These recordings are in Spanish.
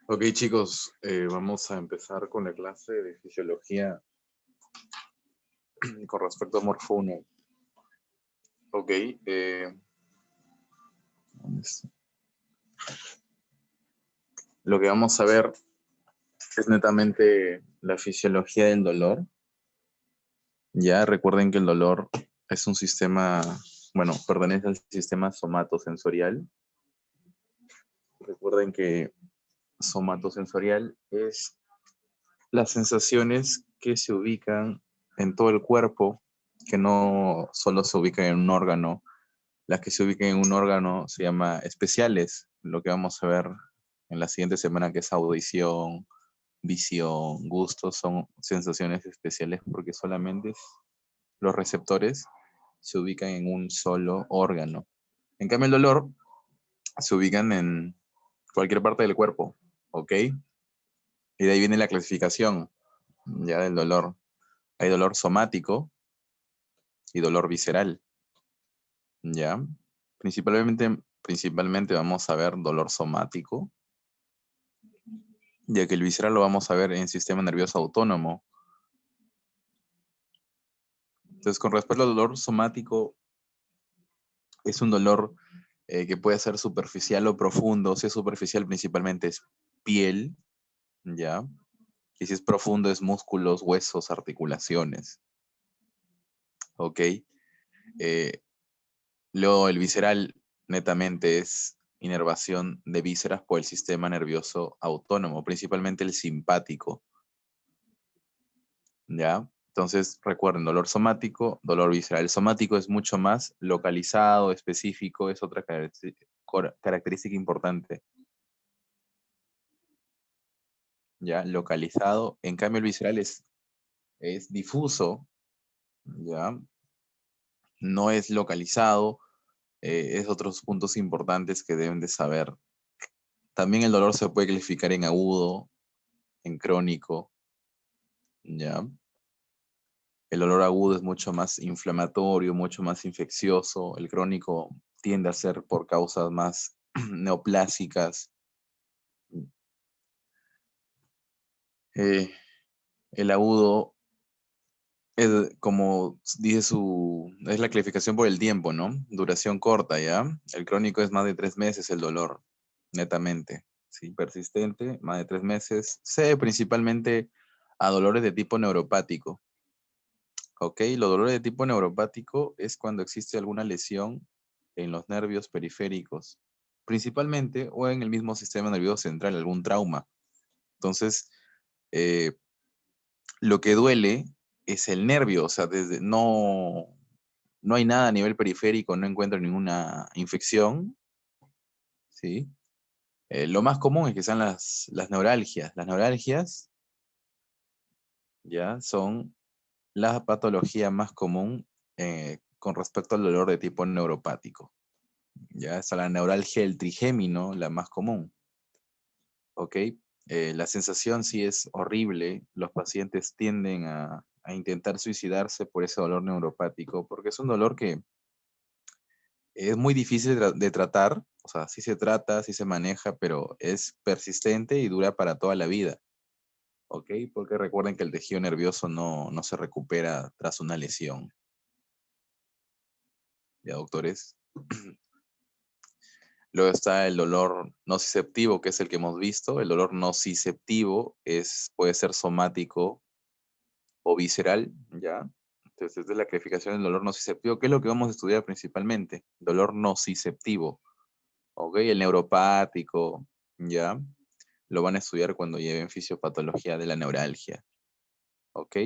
Ok, chicos, vamos a empezar con la clase de fisiología con respecto a Morfo 1. Ok, ¿dónde está? Lo que vamos a ver es netamente la fisiología del dolor. Ya recuerden que el dolor es un sistema, bueno, pertenece al sistema somatosensorial. Recuerden que somatosensorial es las sensaciones que se ubican en todo el cuerpo, que no solo se ubican en un órgano. Las que se ubican en un órgano se llama especiales, lo que vamos a ver en la siguiente semana, que es audición, visión, gusto, son sensaciones especiales porque solamente los receptores se ubican en un solo órgano. En cambio, el dolor se ubican en cualquier parte del cuerpo, ¿ok? Y de ahí viene la clasificación ya del dolor. Hay dolor somático y dolor visceral, ¿ya? Principalmente vamos a ver dolor somático, ya que el visceral lo vamos a ver en sistema nervioso autónomo. Entonces, con respecto al dolor somático, es un dolor que puede ser superficial o profundo. Si es superficial, principalmente es piel, ¿ya? Y si es profundo, es músculos, huesos, articulaciones, ¿ok? Luego, el visceral netamente es inervación de vísceras por el sistema nervioso autónomo, principalmente el simpático, ¿ya? Entonces, recuerden, dolor somático, dolor visceral. El somático es mucho más localizado, específico, es otra característica importante, ¿ya? Localizado. En cambio, el visceral es difuso, ¿ya? No es localizado, es otros puntos importantes que deben de saber. También el dolor se puede clasificar en agudo, en crónico, ¿ya? El dolor agudo es mucho más inflamatorio, mucho más infeccioso. El crónico tiende a ser por causas más neoplásicas. Eh, el agudo es, como dice es la clasificación por el tiempo, ¿no? Duración corta, ¿ya? El crónico es más de 3 meses el dolor, netamente. Sí, persistente, más de 3 meses. Se debe principalmente a dolores de tipo neuropático. Ok, los dolores de tipo neuropático es cuando existe alguna lesión en los nervios periféricos, principalmente, o en el mismo sistema nervioso central, algún trauma. Entonces, eh, lo que duele es el nervio, o sea, no hay nada a nivel periférico, no encuentro ninguna infección, ¿sí? Lo más común es que sean las neuralgias. Las neuralgias, ya, son la patología más común con respecto al dolor de tipo neuropático. Ya está la neuralgia del trigémino, la más común. ¿Ok? La sensación sí es horrible. Los pacientes tienden a intentar suicidarse por ese dolor neuropático, porque es un dolor que es muy difícil de tratar. O sea, sí se trata, sí se maneja, pero es persistente y dura para toda la vida. ¿Ok? Porque recuerden que el tejido nervioso no se recupera tras una lesión. ¿Ya, doctores? Luego está el dolor nociceptivo, que es el que hemos visto. El dolor nociceptivo puede ser somático o visceral, ¿ya? Entonces, esta es la clasificación del dolor nociceptivo, que es lo que vamos a estudiar principalmente. Dolor nociceptivo, ¿ok? El neuropático, ¿ya? Lo van a estudiar cuando lleven fisiopatología de la neuralgia, ¿ok?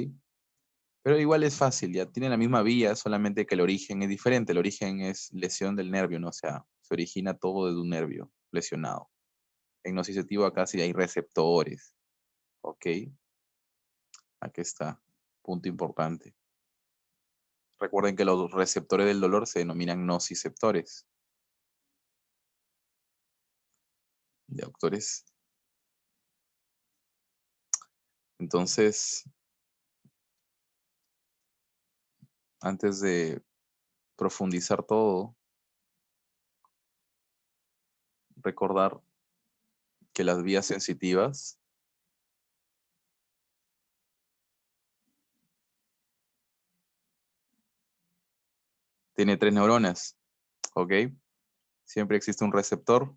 Pero igual es fácil, ya tiene la misma vía, solamente que el origen es diferente. El origen es lesión del nervio, ¿no? O sea, se origina todo de un nervio lesionado. En nociceptivo acá sí hay receptores, ¿ok? Aquí está, punto importante. Recuerden que los receptores del dolor se denominan nociceptores. ¿De doctores? Entonces, antes de profundizar todo, recordar que las vías sensitivas tiene 3 neuronas, ¿ok? Siempre existe un receptor,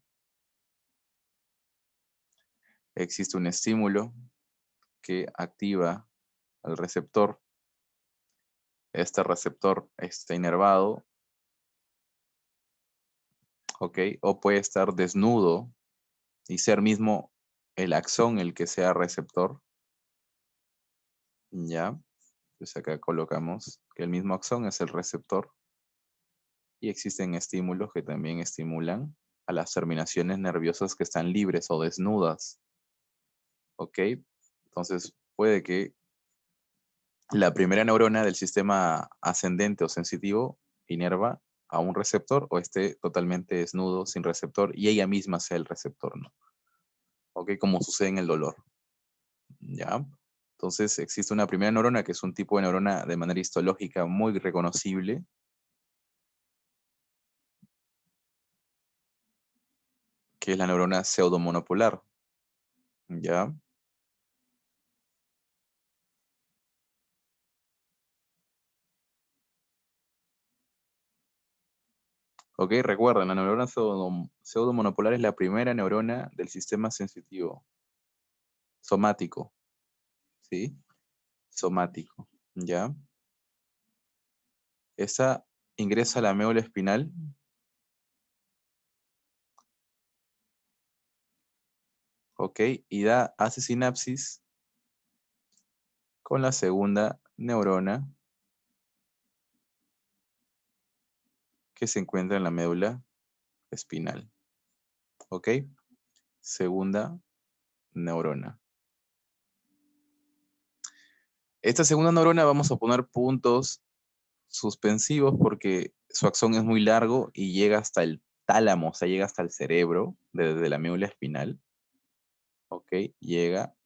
existe un estímulo que activa al receptor. Este receptor está inervado, ¿ok? O puede estar desnudo y ser mismo el axón el que sea receptor, ¿ya? Entonces acá colocamos que el mismo axón es el receptor y existen estímulos que también estimulan a las terminaciones nerviosas que están libres o desnudas, ¿ok? Entonces puede que la primera neurona del sistema ascendente o sensitivo inerva a un receptor o esté totalmente desnudo, sin receptor, y ella misma sea el receptor, ¿no? ¿Ok? Como sucede en el dolor, ¿ya? Entonces existe una primera neurona que es un tipo de neurona de manera histológica muy reconocible, que es la neurona pseudomonopolar, ¿ya? Ok, recuerden, la neurona pseudomonopolar es la primera neurona del sistema sensitivo, somático, ¿sí? Somático, ¿ya? Esa ingresa a la médula espinal, ¿ok? Y hace sinapsis con la segunda neurona que se encuentra en la médula espinal, ¿ok? Segunda neurona. Esta segunda neurona vamos a poner puntos suspensivos porque su axón es muy largo y llega hasta el tálamo, o sea, llega hasta el cerebro, desde la médula espinal, ¿ok? Llega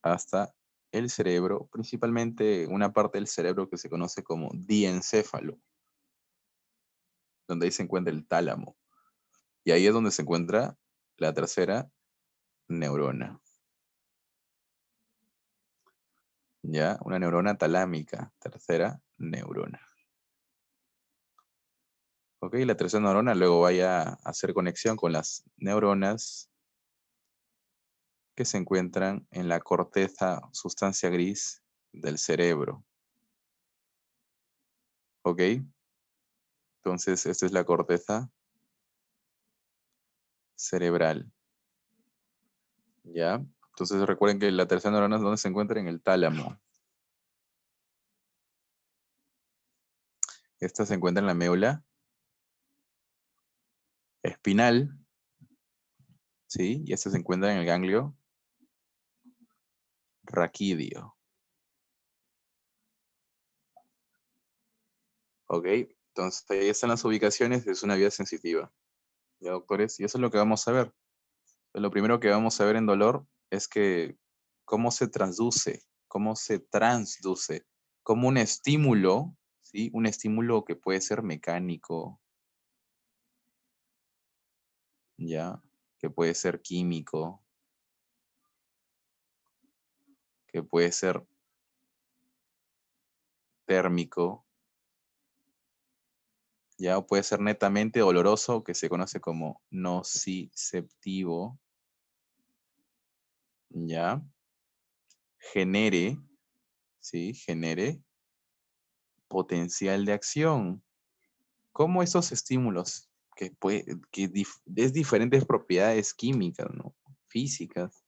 hasta el cerebro, principalmente una parte del cerebro que se conoce como diencéfalo, donde ahí se encuentra el tálamo. Y ahí es donde se encuentra la tercera neurona, ¿ya? Una neurona talámica, tercera neurona. ¿Ok? La tercera neurona luego vaya a hacer conexión con las neuronas que se encuentran en la corteza, sustancia gris del cerebro. ¿Ok? Entonces, esta es la corteza cerebral. ¿Ya? Entonces recuerden que la tercera neurona es donde se encuentra en el tálamo. Esta se encuentra en la médula espinal, ¿sí? Y esta se encuentra en el ganglio raquídeo. ¿Ok? Entonces ahí están las ubicaciones, es una vía sensitiva. ¿Ya, doctores? Y eso es lo que vamos a ver. Lo primero que vamos a ver en dolor es que cómo se transduce, como un estímulo, ¿sí? Un estímulo que puede ser mecánico, ¿ya? Que puede ser químico, que puede ser térmico, ¿ya? O puede ser netamente doloroso, que se conoce como nociceptivo, ¿ya? Genere, ¿sí? Genere potencial de acción. ¿Cómo estos estímulos es diferentes propiedades químicas, ¿no? Físicas,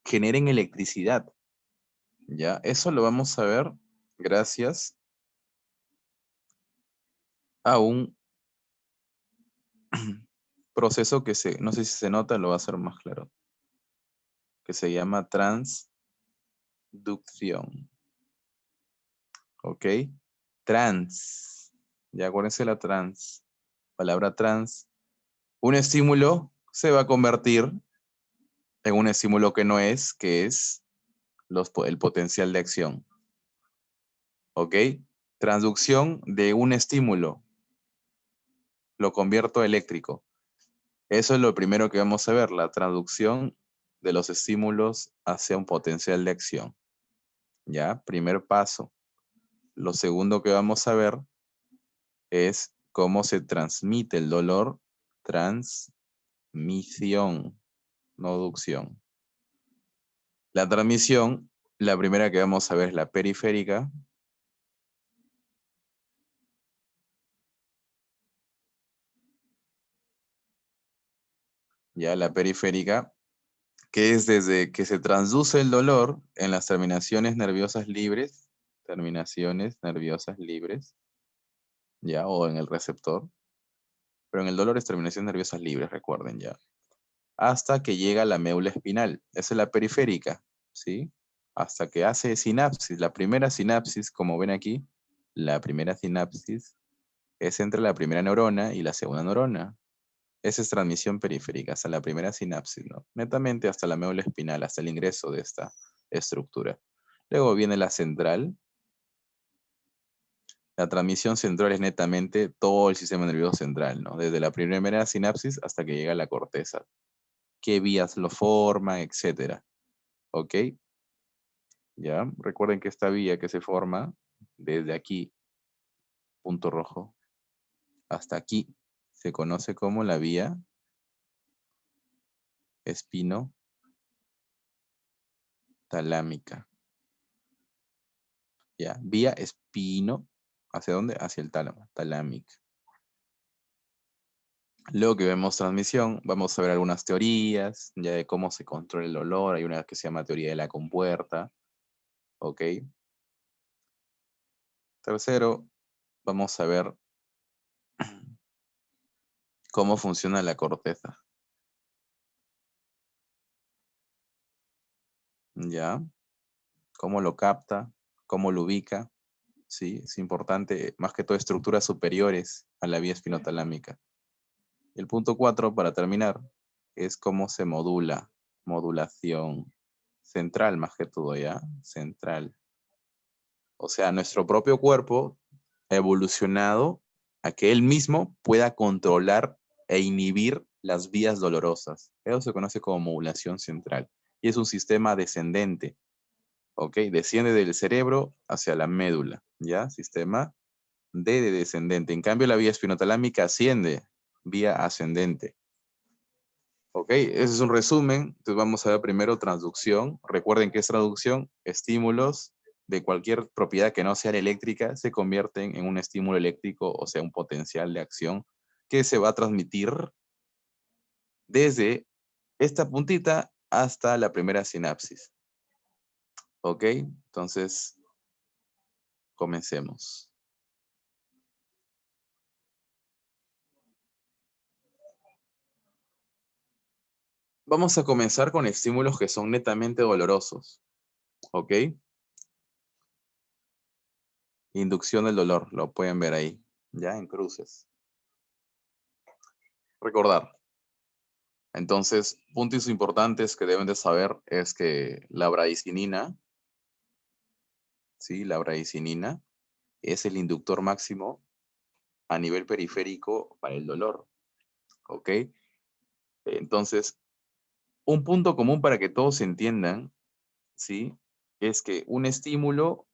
generen electricidad? ¿Ya? Eso lo vamos a ver gracias a un proceso que no sé si se nota, lo va a hacer más claro, que se llama transducción, ¿ok? Trans, ya acuérdense la palabra trans, un estímulo se va a convertir en un estímulo que es el potencial de acción, ¿ok? Transducción de un estímulo, lo convierto a eléctrico. Eso es lo primero que vamos a ver, la traducción de los estímulos hacia un potencial de acción. ¿Ya? Primer paso. Lo segundo que vamos a ver es cómo se transmite el dolor. Transmisión, no ducción. La transmisión, la primera que vamos a ver es la periférica. Ya, la periférica, que es desde que se transduce el dolor en las terminaciones nerviosas libres, ya, o en el receptor, pero en el dolor es terminaciones nerviosas libres, recuerden ya, hasta que llega a la médula espinal, esa es la periférica, ¿sí? Hasta que hace sinapsis, la primera sinapsis, como ven aquí, la primera sinapsis es entre la primera neurona y la segunda neurona. Esa es transmisión periférica, hasta la primera sinapsis, ¿no? Netamente hasta la médula espinal, hasta el ingreso de esta estructura. Luego viene la central. La transmisión central es netamente todo el sistema nervioso central, ¿no? Desde la primera sinapsis hasta que llega a la corteza. Qué vías lo forman, etcétera. ¿Ok? ¿Ya? Recuerden que esta vía que se forma desde aquí, punto rojo, hasta aquí, se conoce como la vía espinotalámica. ¿Ya? Vía espino, ¿hacia dónde? Hacia el tálamo, talámica. Luego que vemos transmisión, vamos a ver algunas teorías, ya de cómo se controla el olor. Hay una que se llama teoría de la compuerta. ¿Ok? Tercero, vamos a ver cómo funciona la corteza. ¿Ya? Cómo lo capta, cómo lo ubica. Sí, es importante, más que todo estructuras superiores a la vía espinotalámica. El punto 4, para terminar, es cómo se modula. Modulación central, más que todo, ¿ya? Central. O sea, nuestro propio cuerpo ha evolucionado a que él mismo pueda controlar e inhibir las vías dolorosas. Eso se conoce como modulación central. Y es un sistema descendente. ¿Ok? Desciende del cerebro hacia la médula. ¿Ya? Sistema de descendente. En cambio, la vía espinotalámica asciende, vía ascendente. ¿Ok? Ese es un resumen. Entonces vamos a ver primero transducción. Recuerden que es traducción, estímulos de cualquier propiedad que no sea eléctrica se convierten en un estímulo eléctrico, o sea, un potencial de acción que se va a transmitir desde esta puntita hasta la primera sinapsis. ¿Ok? Entonces, comencemos. Vamos a comenzar con estímulos que son netamente dolorosos. ¿Ok? Inducción del dolor, lo pueden ver ahí, ya en cruces. Recordar. Entonces, puntos importantes que deben de saber es que la bradicinina, ¿sí? La bradicinina es el inductor máximo a nivel periférico para el dolor, ¿ok? Entonces, un punto común para que todos entiendan, ¿sí? Es que un estímulo,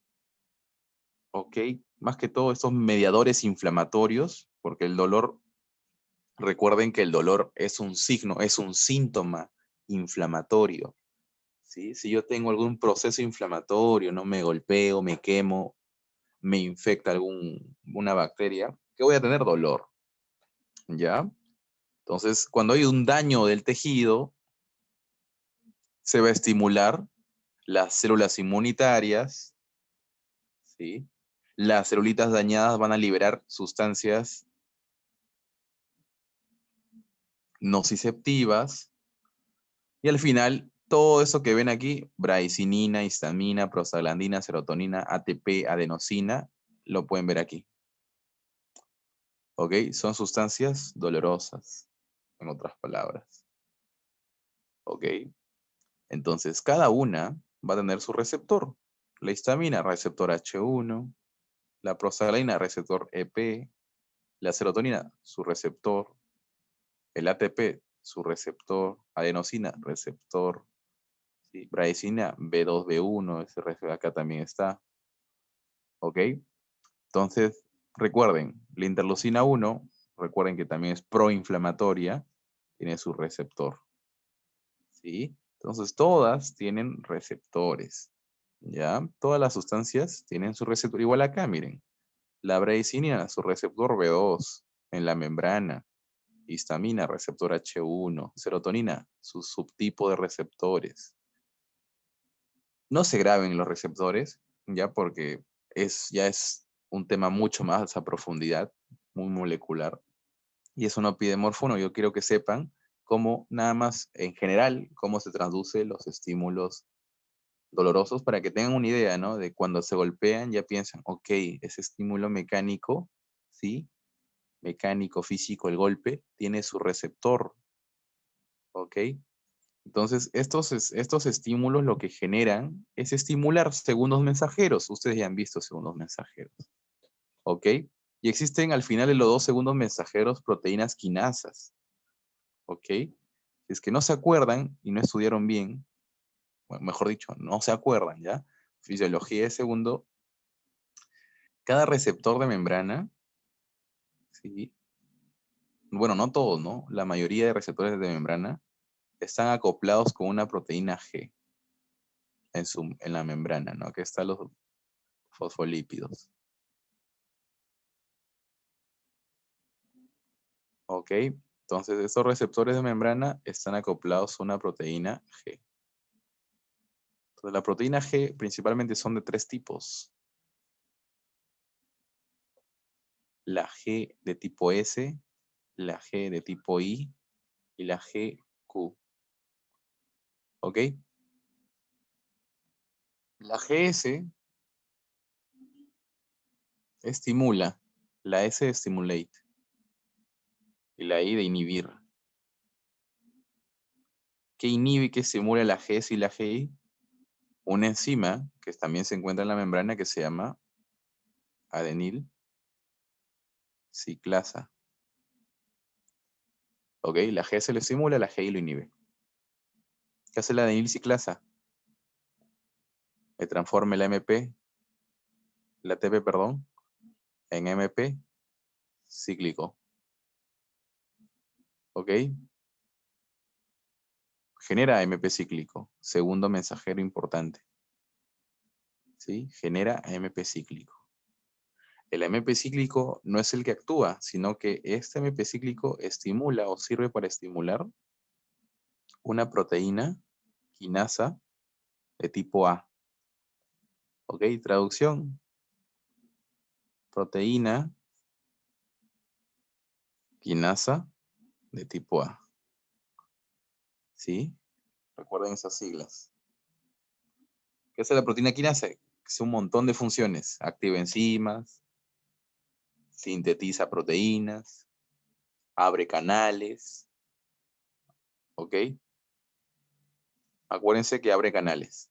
¿ok? Más que todo estos mediadores inflamatorios, porque el dolor, recuerden que el dolor es un signo, es un síntoma inflamatorio, ¿sí? Si yo tengo algún proceso inflamatorio, no me golpeo, me quemo, me infecta alguna bacteria, que voy a tener dolor, ¿ya? Entonces, cuando hay un daño del tejido, se va a estimular las células inmunitarias, ¿sí? Las celulitas dañadas van a liberar sustancias nociceptivas y al final todo eso que ven aquí, bradicinina, histamina, prostaglandina, serotonina, ATP, adenosina, lo pueden ver aquí. ¿Ok? Son sustancias dolorosas, en otras palabras. ¿Ok? Entonces, cada una va a tener su receptor. La histamina, receptor H1, la prostaglandina, receptor EP, la serotonina, su receptor, el ATP, su receptor, adenosina, receptor, ¿sí? Bradesina, B2, B1, ese receptor acá también está, ¿ok? Entonces, recuerden, la interleucina 1, recuerden que también es proinflamatoria, tiene su receptor, ¿sí? Entonces, todas tienen receptores, ¿ya? Todas las sustancias tienen su receptor. Igual acá, miren, la bradesina, su receptor B2 en la membrana, histamina, receptor H1, serotonina, su subtipo de receptores. No se graben los receptores, ya porque ya es un tema mucho más a profundidad, muy molecular, y eso no pide morfono. Yo quiero que sepan cómo, nada más en general, cómo se traduce los estímulos dolorosos para que tengan una idea, ¿no? De cuando se golpean, ya piensan, ok, ese estímulo mecánico, ¿sí? Mecánico, físico, el golpe, tiene su receptor, ¿ok? Entonces, estos estímulos lo que generan es estimular segundos mensajeros. Ustedes ya han visto segundos mensajeros, ¿ok? Y existen al final de los dos segundos mensajeros proteínas quinasas, ¿ok? Si es que no se acuerdan y no estudiaron bien, bueno, mejor dicho, no se acuerdan, ¿ya? Fisiología de segundo, cada receptor de membrana, ¿sí? Bueno, no todos, ¿no? La mayoría de receptores de membrana están acoplados con una proteína G en la membrana, ¿no? Aquí están los fosfolípidos. ¿Ok? Entonces, estos receptores de membrana están acoplados a una proteína G. Entonces, la proteína G principalmente son de tres tipos. La G de tipo S, la G de tipo I y la GQ. ¿Ok? La GS estimula, la S de stimulate y la I de inhibir. ¿Qué inhibe y qué estimula la GS y la GI? Una enzima que también se encuentra en la membrana que se llama adenil ciclasa. ¿Ok? La GS lo estimula, la GI lo inhibe. ¿Qué hace la adenil ciclasa? Le transforma la MP, la TP, perdón, en MP cíclico. ¿Ok? Genera MP cíclico, segundo mensajero importante. ¿Sí? Genera MP cíclico. El MP cíclico no es el que actúa, sino que este MP cíclico estimula o sirve para estimular una proteína quinasa de tipo A. ¿Ok? Traducción. Proteína quinasa de tipo A. ¿Sí? Recuerden esas siglas. ¿Qué hace la proteína quinasa? Hace un montón de funciones. Activa enzimas, sintetiza proteínas, abre canales. ¿Ok? Acuérdense que abre canales.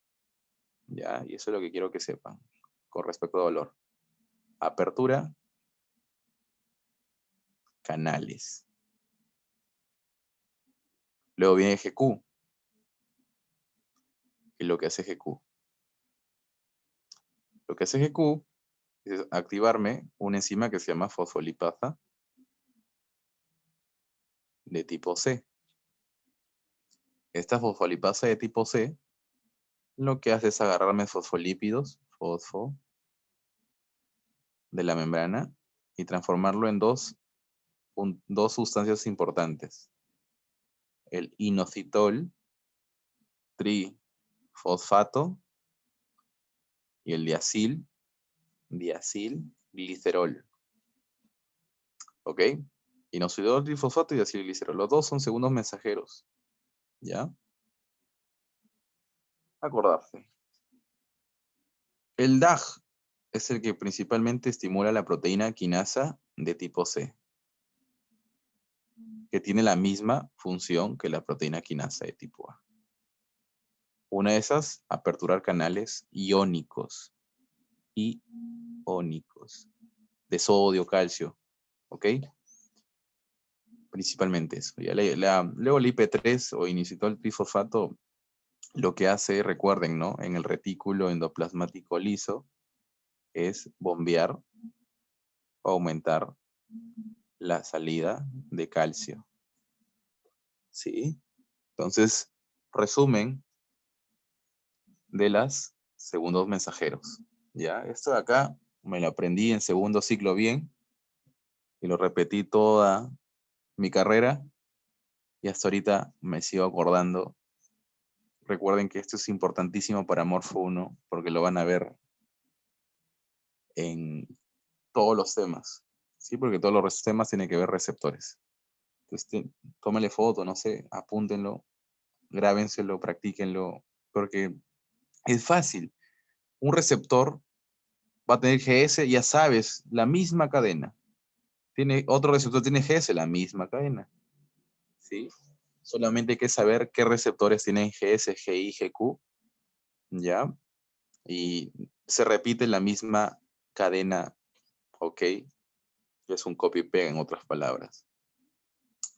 ¿Ya? Y eso es lo que quiero que sepan con respecto a dolor. Apertura, canales. Luego viene GQ. ¿Qué es lo que hace GQ? Lo que hace GQ es activarme una enzima que se llama fosfolipasa de tipo C. Esta fosfolipasa de tipo C lo que hace es agarrarme fosfolípidos, fosfo, de la membrana y transformarlo en dos sustancias importantes. El inositol trifosfato y el diacilglicerol. ¿Ok? Inositol trifosfato y diacilglicerol. Los dos son segundos mensajeros. ¿Ya? Acordarse. El DAG es el que principalmente estimula la proteína quinasa de tipo C, que tiene la misma función que la proteína quinasa de tipo A. Una de esas, aperturar canales iónicos, de sodio, calcio, ¿ok? Principalmente eso. Ya luego el IP3 o inositol trifosfato lo que hace, recuerden, ¿no? En el retículo endoplasmático liso es bombear o aumentar la salida de calcio. ¿Sí? Entonces, resumen de las segundos mensajeros. ¿Ya? Esto de acá me lo aprendí en segundo ciclo bien y lo repetí toda mi carrera y hasta ahorita me sigo acordando. Recuerden que esto es importantísimo para Morfo 1 porque lo van a ver en todos los temas. Sí, porque todos los temas tienen que ver receptores. Entonces, tómale foto, no sé, apúntenlo, grábenselo, practíquenlo, porque es fácil. Un receptor va a tener GS, ya sabes, la misma cadena. Tiene otro receptor, tiene GS, la misma cadena. ¿Sí? Solamente hay que saber qué receptores tienen GS, GI, GQ, ¿ya? Y se repite la misma cadena, ¿ok? Es un copy-pega en otras palabras,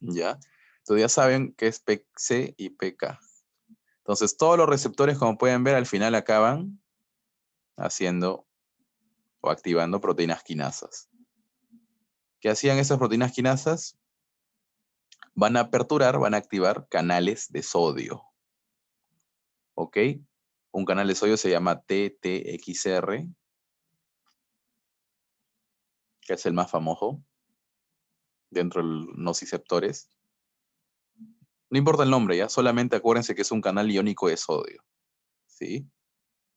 ¿ya? Entonces ya saben qué es PC y PK. Entonces todos los receptores, como pueden ver, al final acaban haciendo o activando proteínas quinasas. ¿Qué hacían esas proteínas quinasas? Van a aperturar, van a activar canales de sodio. ¿Ok? Un canal de sodio se llama TTXR, que es el más famoso dentro de los nociceptores. No importa el nombre, ya, solamente acuérdense que es un canal iónico de sodio. ¿Sí?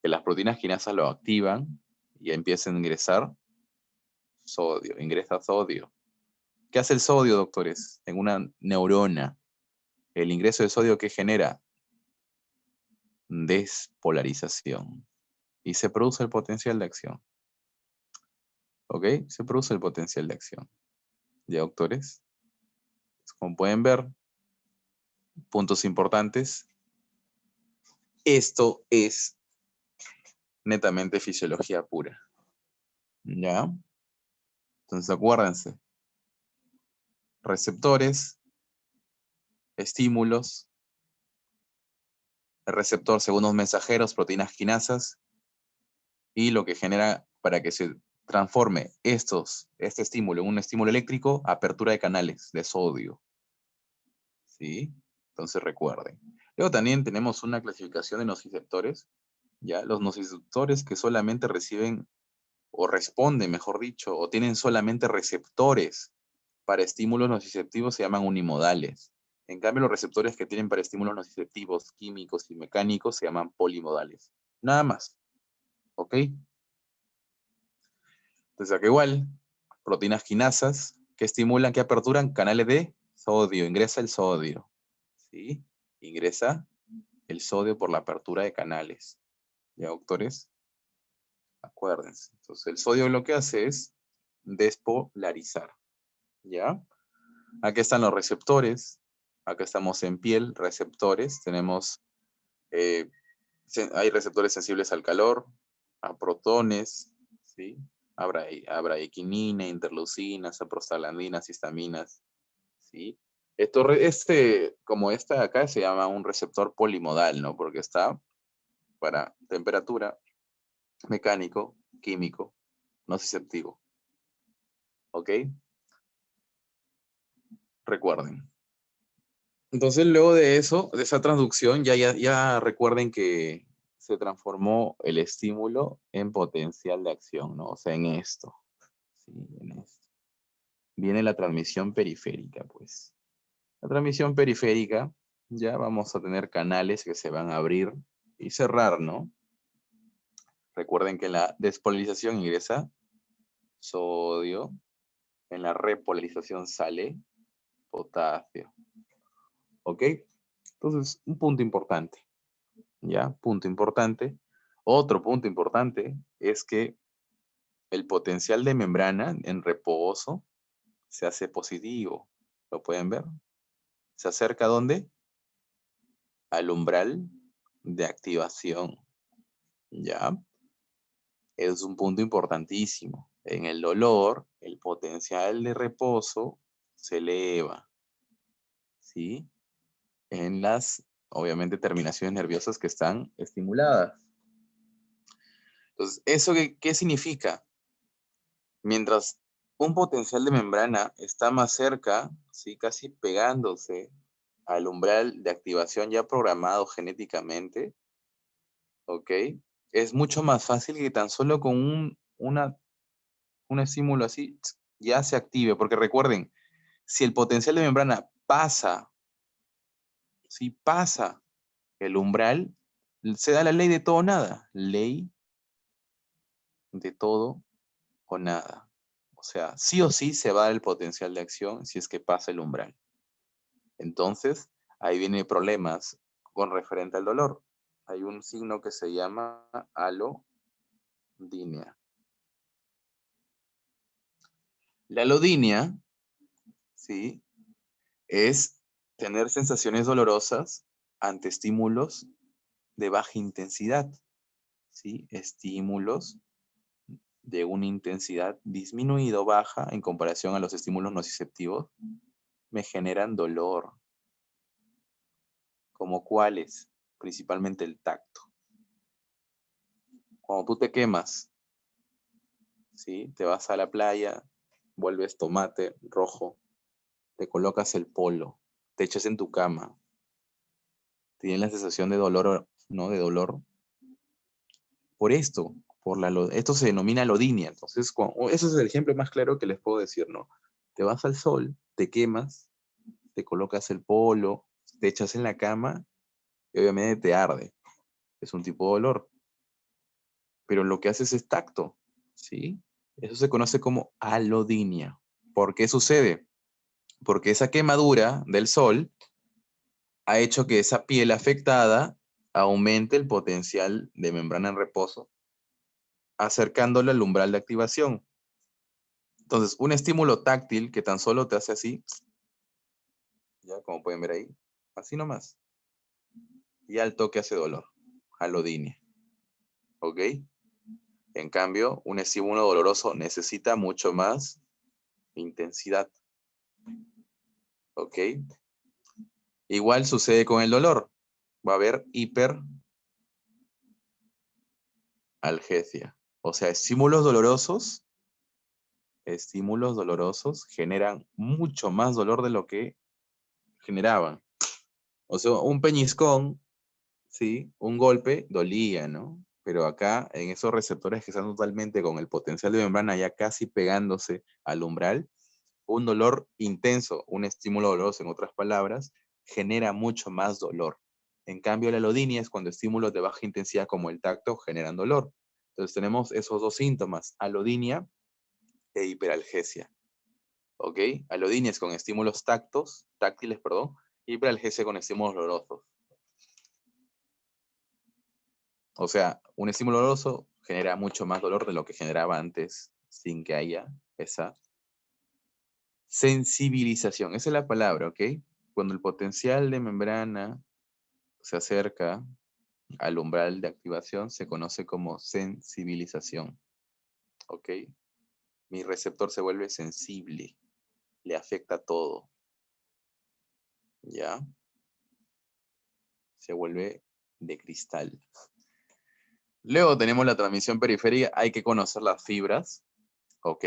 Que las proteínas quinasas lo activan y empiezan a ingresar sodio, ingresa sodio. ¿Qué hace el sodio, doctores? En una neurona, el ingreso de sodio que genera despolarización y se produce el potencial de acción. ¿Ok? Se produce el potencial de acción. ¿Ya, doctores? Como pueden ver, puntos importantes. Esto es netamente fisiología pura. ¿Ya? Entonces acuérdense, receptores, estímulos, el receptor segundos mensajeros, proteínas quinasas, y lo que genera para que se transforme este estímulo en un estímulo eléctrico, apertura de canales de sodio. ¿Sí? Entonces recuerden. Luego también tenemos una clasificación de nociceptores, ¿ya? Los nociceptores que solamente reciben o responden, mejor dicho, o tienen solamente receptores para estímulos nociceptivos se llaman unimodales. En cambio, los receptores que tienen para estímulos nociceptivos químicos y mecánicos se llaman polimodales. Nada más. ¿Ok? Entonces, acá igual, proteínas quinasas que estimulan, que aperturan canales de sodio. Ingresa el sodio. ¿Sí? Ingresa el sodio por la apertura de canales. ¿Ya, doctores? Acuérdense. Entonces, el sodio lo que hace es despolarizar. ¿Ya? Aquí están los receptores. Acá estamos en piel, receptores. Tenemos, hay receptores sensibles al calor, a protones, ¿sí? A braquiquinina, interleucinas, a prostaglandinas, histaminas, ¿sí? Como esta de acá se llama un receptor polimodal, ¿no? Porque está para temperatura, mecánico, químico, nociceptivo. ¿Ok? Recuerden. Entonces, luego de eso, de esa transducción, ya recuerden que se transformó el estímulo en potencial de acción, ¿no? O sea, en esto. Sí, en esto. Viene la transmisión periférica, pues. La transmisión periférica, ya vamos a tener canales que se van a abrir y cerrar, ¿no? Recuerden que en la despolarización ingresa sodio, en la repolarización sale potasio. ¿Ok? Entonces, un punto importante, ¿ya? Punto importante. Otro punto importante es que el potencial de membrana en reposo se hace positivo. ¿Lo pueden ver? ¿Se acerca a dónde? Al umbral de activación, ¿ya? Es un punto importantísimo. En el dolor, el potencial de reposo se eleva. ¿sí? En las, obviamente, terminaciones nerviosas que están estimuladas. Entonces, ¿eso qué significa? Mientras un potencial de membrana está más cerca, ¿sí? Casi pegándose al umbral de activación ya programado genéticamente, ¿ok? Es mucho más fácil que tan solo con un estímulo así ya se active, porque recuerden, si el potencial de membrana pasa, si pasa el umbral, se da la ley de todo o nada, ley de todo o nada. O sea, sí o sí se va a dar el potencial de acción si es que pasa el umbral. Entonces, ahí vienen problemas con referente al dolor. Hay un signo que se llama alodinia. La alodinia, ¿sí? Es tener sensaciones dolorosas ante estímulos de baja intensidad, ¿sí? Estímulos de una intensidad disminuida o baja en comparación a los estímulos nociceptivos me generan dolor. ¿Como cuáles? Principalmente el tacto. Cuando tú te quemas, ¿sí? Te vas a la playa, vuelves tomate rojo, te colocas el polo, te echas en tu cama, tienes la sensación de dolor, ¿no? De dolor. Por esto, esto se denomina alodinia. Entonces, ese es el ejemplo más claro que les puedo decir, ¿no? Te vas al sol, te quemas, te colocas el polo, te echas en la cama y obviamente te arde. Es un tipo de dolor. Pero lo que haces es tacto, ¿sí? Eso se conoce como alodinia. ¿Por qué sucede? Porque esa quemadura del sol ha hecho que esa piel afectada aumente el potencial de membrana en reposo, acercándolo al umbral de activación. Entonces, un estímulo táctil que tan solo te hace así, ya como pueden ver ahí, así nomás, y al toque hace dolor, alodinia, ¿ok? En cambio, un estímulo doloroso necesita mucho más intensidad, ¿ok? Igual sucede con el dolor. Va a haber hiperalgesia. O sea, estímulos dolorosos generan mucho más dolor de lo que generaban. O sea, un peñiscón, sí, un golpe dolía, ¿no? Pero acá, en esos receptores que están totalmente con el potencial de membrana ya casi pegándose al umbral, un dolor intenso, un estímulo doloroso, en otras palabras, genera mucho más dolor. En cambio, la alodinia es cuando estímulos de baja intensidad como el tacto generan dolor. Entonces tenemos esos dos síntomas, alodinia e hiperalgesia. ¿Ok? Alodinia es con estímulos táctiles, perdón, hiperalgesia con estímulos dolorosos. O sea, un estímulo doloroso genera mucho más dolor de lo que generaba antes sin que haya esa sensibilización. Esa es la palabra, ¿ok? Cuando el potencial de membrana se acerca al umbral de activación, se conoce como sensibilización, ¿ok? Mi receptor se vuelve sensible, le afecta todo, ¿ya? Se vuelve de cristal. Luego tenemos la transmisión periférica, hay que conocer las fibras, ¿ok?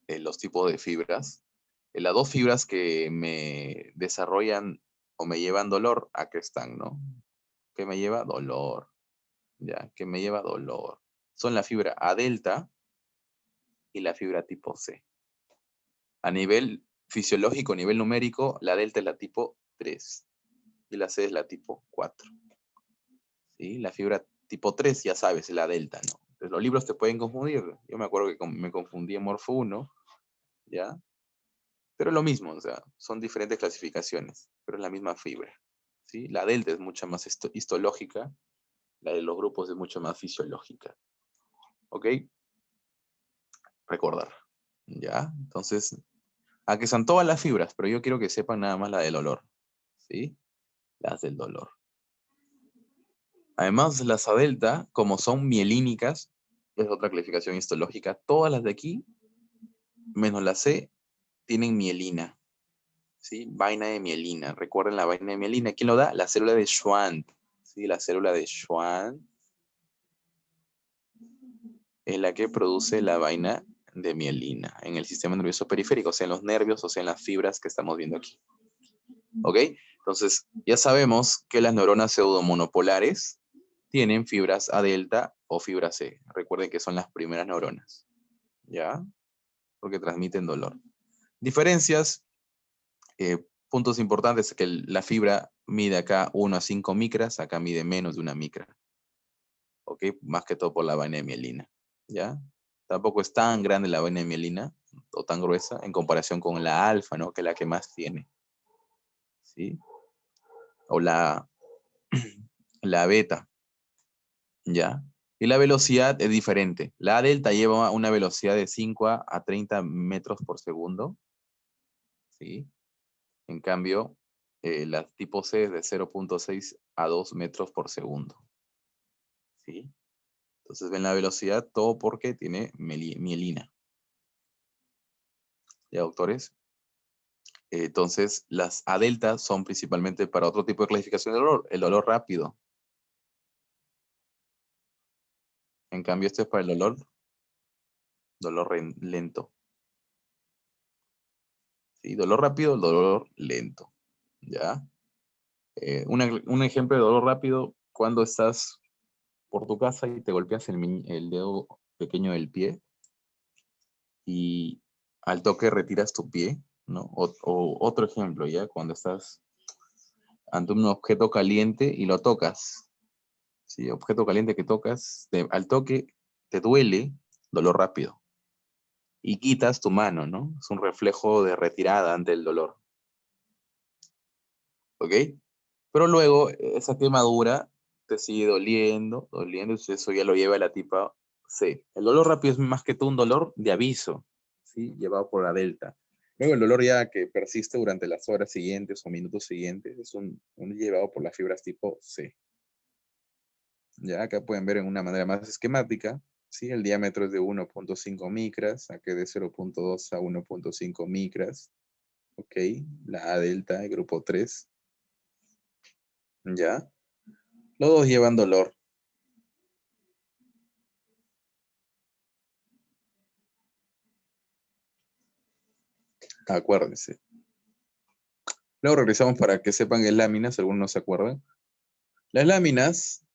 Los tipos de fibras. Las dos fibras que me desarrollan o me llevan dolor, acá están, ¿no? ¿Qué me lleva? Dolor, ¿ya? ¿Qué me lleva? Dolor. Son la fibra A delta y la fibra tipo C. A nivel fisiológico, a nivel numérico, la delta es la tipo 3 y la C es la tipo 4. ¿Sí? La fibra tipo 3, ya sabes, es la delta, ¿no? Entonces, los libros te pueden confundir. Yo me acuerdo que me confundí en Morfo 1, ¿ya? Pero es lo mismo, o sea, son diferentes clasificaciones, pero es la misma fibra, ¿sí? La delta es mucho más histológica, la de los grupos es mucho más fisiológica, ¿ok? Recordar, ¿ya? Entonces, aquí están todas las fibras, pero yo quiero que sepan nada más la del olor, ¿sí? Las del dolor. Además, las A delta, como son mielínicas, es otra clasificación histológica, todas las de aquí, menos la C, tienen mielina, ¿sí? Vaina de mielina. Recuerden la vaina de mielina. ¿Quién lo da? La célula de Schwann. ¿Sí? La célula de Schwann es la que produce la vaina de mielina en el sistema nervioso periférico, o sea, en los nervios, o sea, en las fibras que estamos viendo aquí. ¿Ok? Entonces, ya sabemos que las neuronas pseudomonopolares tienen fibras A delta o fibra C. Recuerden que son las primeras neuronas. ¿Ya? Porque transmiten dolor. Diferencias, puntos importantes, que la fibra mide acá 1 a 5 micras, acá mide menos de una micra. ¿Ok? Más que todo por la vaina de mielina. ¿Ya? Tampoco es tan grande la vaina de mielina, o tan gruesa, en comparación con la alfa, ¿no? Que es la que más tiene. ¿Sí? O la beta. ¿Ya? Y la velocidad es diferente. La delta lleva una velocidad de 5 a 30 metros por segundo. ¿Sí? En cambio, la tipo C es de 0,6 a 2 metros por segundo. ¿Sí? Entonces ven la velocidad, todo porque tiene mielina. ¿Ya, doctores? Entonces, las A delta son principalmente para otro tipo de clasificación de dolor, el dolor rápido. En cambio, este es para el dolor lento. ¿Sí? Dolor rápido, dolor lento. ¿Ya? Un ejemplo de dolor rápido, cuando estás por tu casa y te golpeas el dedo pequeño del pie y al toque retiras tu pie, ¿no? O otro ejemplo, ¿ya? Cuando estás ante un objeto caliente y lo tocas, ¿sí? Objeto caliente que tocas, al toque te duele, dolor rápido, y quitas tu mano, ¿no? Es un reflejo de retirada ante el dolor, ¿ok? Pero luego esa quemadura te sigue doliendo, doliendo, y eso ya lo lleva a la tipo C. El dolor rápido es más que todo un dolor de aviso, ¿sí? Llevado por la delta. Luego el dolor ya que persiste durante las horas siguientes o minutos siguientes es un llevado por las fibras tipo C. Ya acá pueden ver en una manera más esquemática, ¿sí? El diámetro es de 1,5 micras, aquí de 0,2 a 1,5 micras, ¿ok? La A delta, el grupo 3, ¿ya? Los dos llevan dolor. Acuérdense. Luego regresamos para que sepan que láminas, algunos no se acuerdan. Las láminas,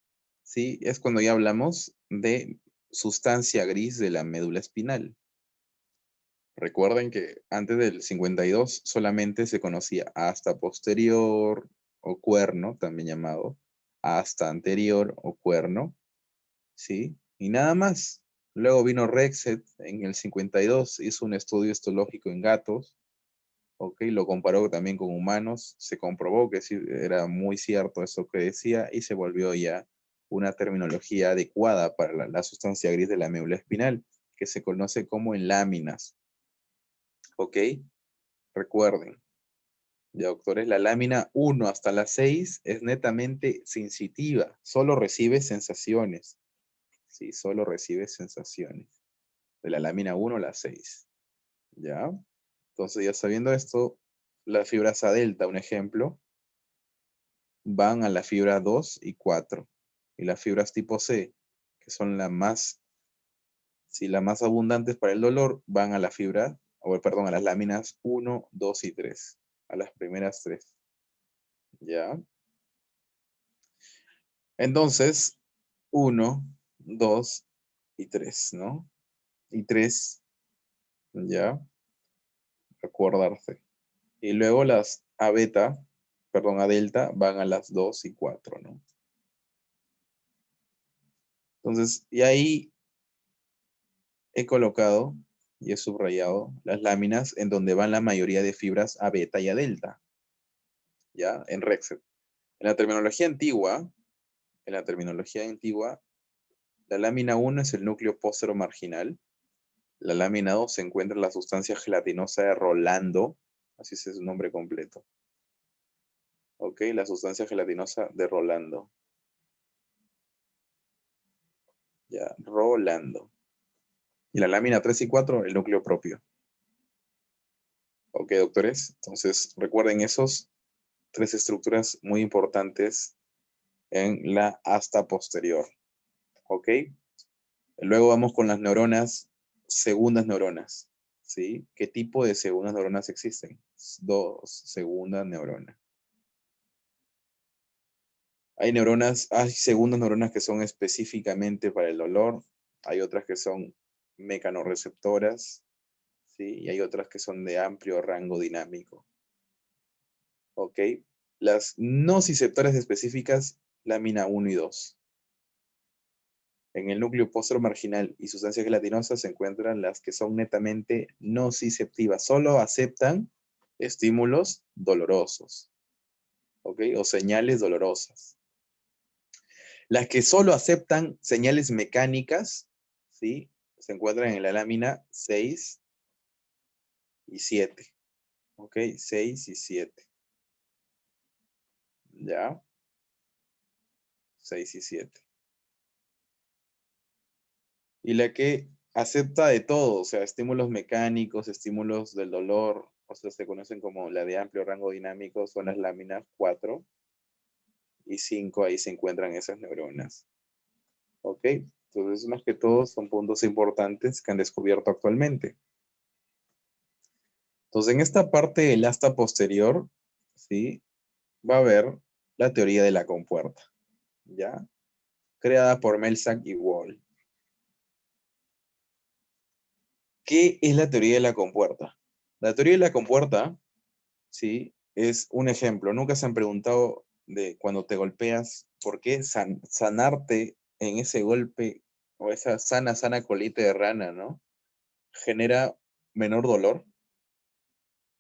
¿sí? Es cuando ya hablamos de sustancia gris de la médula espinal. Recuerden que antes del 52 solamente se conocía hasta posterior o cuerno, también llamado, hasta anterior o cuerno, ¿sí? Y nada más. Luego vino Rexet en el 52, hizo un estudio histológico en gatos, ¿ok? Lo comparó también con humanos, se comprobó que sí era muy cierto eso que decía y se volvió ya una terminología adecuada para la sustancia gris de la médula espinal, que se conoce como en láminas, ¿ok? Recuerden, ya doctores, la lámina 1 hasta la 6 es netamente sensitiva, solo recibe sensaciones, ¿sí? Solo recibe sensaciones, de la lámina 1 a la 6, ¿ya? Entonces ya sabiendo esto, las fibras A delta, un ejemplo, van a la fibra 2 y 4. Y las fibras tipo C, que son las más, si las más abundantes para el dolor, van a la fibra, o perdón, a las láminas 1, 2 y 3. A las primeras 3. ¿Ya? Entonces, 1, 2 y 3, ¿no? Y 3, ¿ya? Acordarse. Y luego las A beta, perdón, A delta, van a las 2 y 4, ¿no? Entonces, y ahí he colocado y he subrayado las láminas en donde van la mayoría de fibras A beta y A delta, ¿ya? En Rexet. En la terminología antigua, en la terminología antigua, la lámina 1 es el núcleo póstero marginal, la lámina 2 se encuentra en la sustancia gelatinosa de Rolando, así es su nombre completo. ¿Ok? La sustancia gelatinosa de Rolando. Ya, Rolando. Y la lámina 3 y 4, el núcleo propio. Ok, doctores. Entonces, recuerden esos tres estructuras muy importantes en la asta posterior. Ok. Luego vamos con las neuronas, segundas neuronas. ¿Sí? ¿Qué tipo de segundas neuronas existen? Dos, segunda neurona. Hay segundas neuronas que son específicamente para el dolor, hay otras que son mecanorreceptoras, ¿sí? Y hay otras que son de amplio rango dinámico. ¿Ok? Las nociceptoras específicas, lámina 1 y 2. En el núcleo póstero marginal y sustancia gelatinosa se encuentran las que son netamente nociceptivas, solo aceptan estímulos dolorosos, ¿ok? O señales dolorosas. Las que solo aceptan señales mecánicas, ¿sí? Se encuentran en la lámina 6 y 7. ¿Ok? 6 y 7. ¿Ya? 6 y 7. Y la que acepta de todo, o sea, estímulos mecánicos, estímulos del dolor, o sea, se conocen como la de amplio rango dinámico, son las láminas 4 y 5. Ahí se encuentran esas neuronas. ¿Ok? Entonces, más que todo, son puntos importantes que han descubierto actualmente. Entonces, en esta parte del asta posterior, ¿sí? Va a haber la teoría de la compuerta, ¿ya? Creada por Melzack y Wall. ¿Qué es la teoría de la compuerta? La teoría de la compuerta, ¿sí? Es un ejemplo. Nunca se han preguntado de cuando te golpeas, ¿por qué sanarte en ese golpe o esa sana colita de rana, ¿no? Genera menor dolor.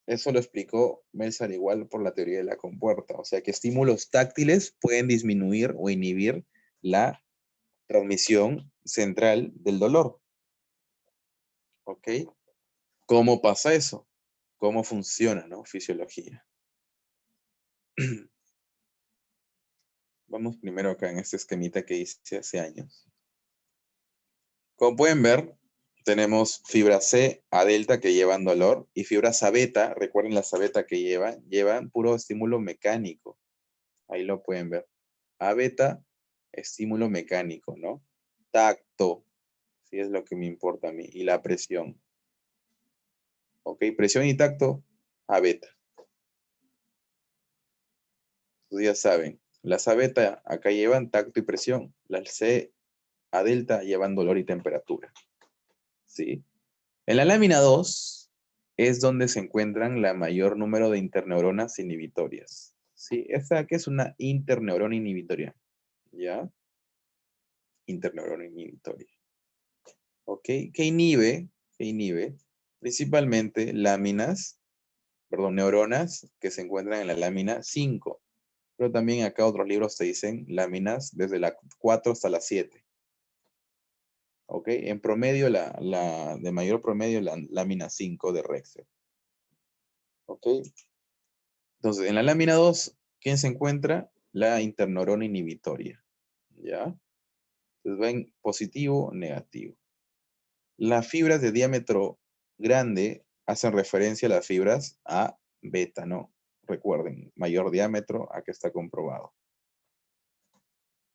Eso lo explicó Melzack igual por la teoría de la compuerta. O sea que estímulos táctiles pueden disminuir o inhibir la transmisión central del dolor. ¿Ok? ¿Cómo pasa eso? ¿Cómo funciona, no? Fisiología. Vamos primero acá en este esquemita que hice hace años. Como pueden ver, tenemos fibra C, A delta que llevan dolor y fibras A beta, recuerden las A beta que llevan puro estímulo mecánico. Ahí lo pueden ver. A beta, estímulo mecánico, ¿no? Tacto, si es lo que me importa a mí, y la presión. ¿Ok? Presión y tacto, A beta. Ustedes ya saben, las A beta acá llevan tacto y presión. Las C A delta llevan dolor y temperatura. ¿Sí? En la lámina 2 es donde se encuentran la mayor número de interneuronas inhibitorias. ¿Sí? Esta que es una interneurona inhibitoria. ¿Ya? Interneurona inhibitoria. ¿Ok? ¿Qué inhibe? ¿Qué inhibe? Principalmente neuronas que se encuentran en la lámina 5. Pero también acá otros libros te dicen láminas desde la 4 hasta la 7. ¿Ok? En promedio, de mayor promedio, la lámina 5 de Rexer. ¿Ok? Entonces, en la lámina 2, ¿quién se encuentra? La interneurona inhibitoria. ¿Ya? Entonces, ven positivo, negativo. Las fibras de diámetro grande hacen referencia a las fibras A beta, ¿no? Recuerden, mayor diámetro, acá está comprobado.